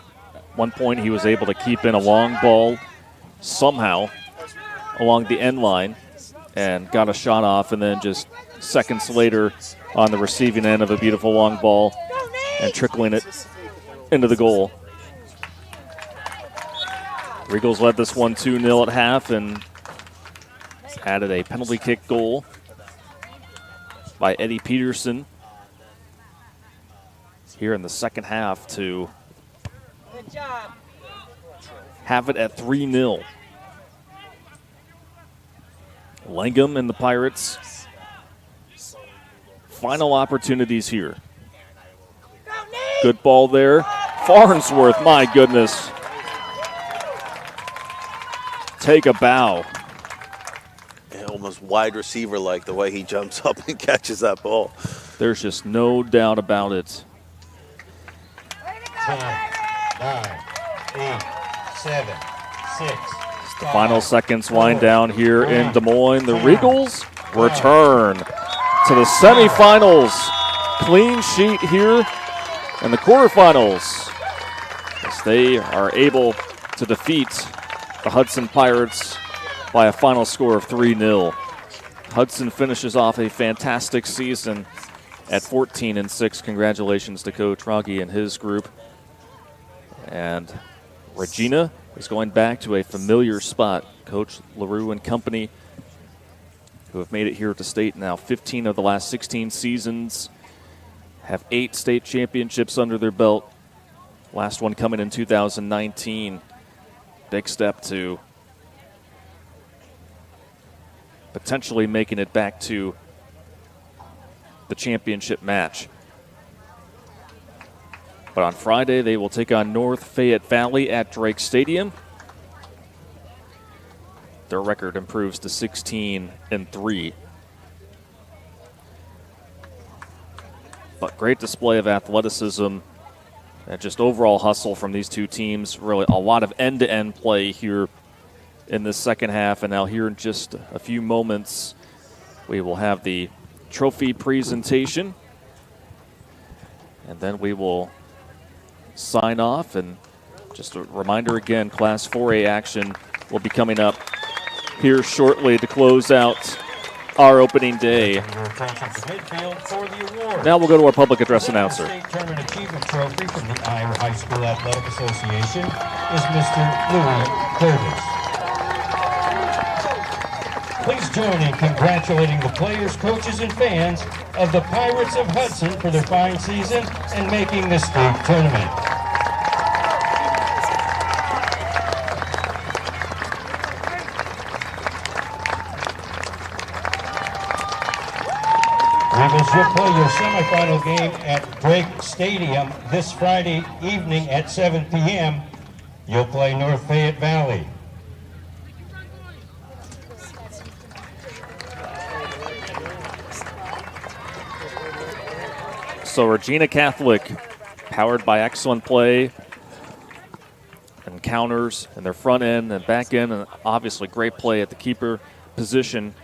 one point he was able to keep in a long ball somehow along the end line and got a shot off, and then just seconds later on the receiving end of a beautiful long ball and trickling it into the goal. Regals led this one 2-0 at half and added a penalty kick goal by Eddie Peterson here in the second half to have it at 3-0. Langham and the Pirates, final opportunities here. Good ball there. Farnsworth, my goodness. Take a bow. Almost wide receiver-like the way he jumps up and catches that ball. There's just no doubt about it. 10, 9, 8, 7, 6. The final seconds wind down here in Des Moines. The Regals return to the semifinals. Clean sheet here in the quarterfinals as they are able to defeat the Hudson Pirates by a final score of 3-0. Hudson finishes off a fantastic season at 14-6. Congratulations to Coach Rogge and his group. And Regina is going back to a familiar spot. Coach LaRue and company, who have made it here to state now 15 of the last 16 seasons, have 8 state championships under their belt. Last one coming in 2019. Big step to potentially making it back to the championship match. But on Friday, they will take on North Fayette Valley at Drake Stadium. Their record improves to 16-3. But great display of athleticism and just overall hustle from these two teams. Really a lot of end-to-end play here in this second half. And now here in just a few moments, we will have the trophy presentation. And then we will sign off. And just a reminder again, Class 4A action will be coming up here shortly to close out our opening day. Now we'll go to our public address announcer. State Tournament Achievement Trophy from the Iowa High School Athletic Association is Mr. Louis Curtis. Please join in congratulating the players, coaches, and fans of the Pirates of Hudson for their fine season and making the state tournament. Regals you'll play your semifinal game at Drake Stadium this Friday evening at 7 p.m. You'll play North Fayette Valley. So Regina Catholic, powered by excellent play, encounters in their front end and back end, and obviously great play at the keeper position.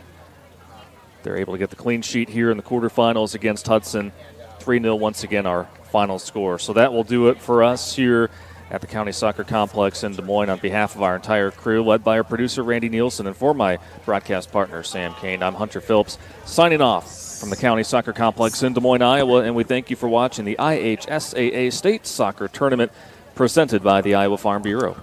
They're able to get the clean sheet here in the quarterfinals against Hudson. 3-0 once again our final score. So that will do it for us here at the County Soccer Complex in Des Moines. On behalf of our entire crew, led by our producer Randy Nielsen, and for my broadcast partner Sam Kane, I'm Hunter Phillips, signing off from the County Soccer Complex in Des Moines, Iowa, and we thank you for watching the IHSAA State Soccer Tournament presented by the Iowa Farm Bureau.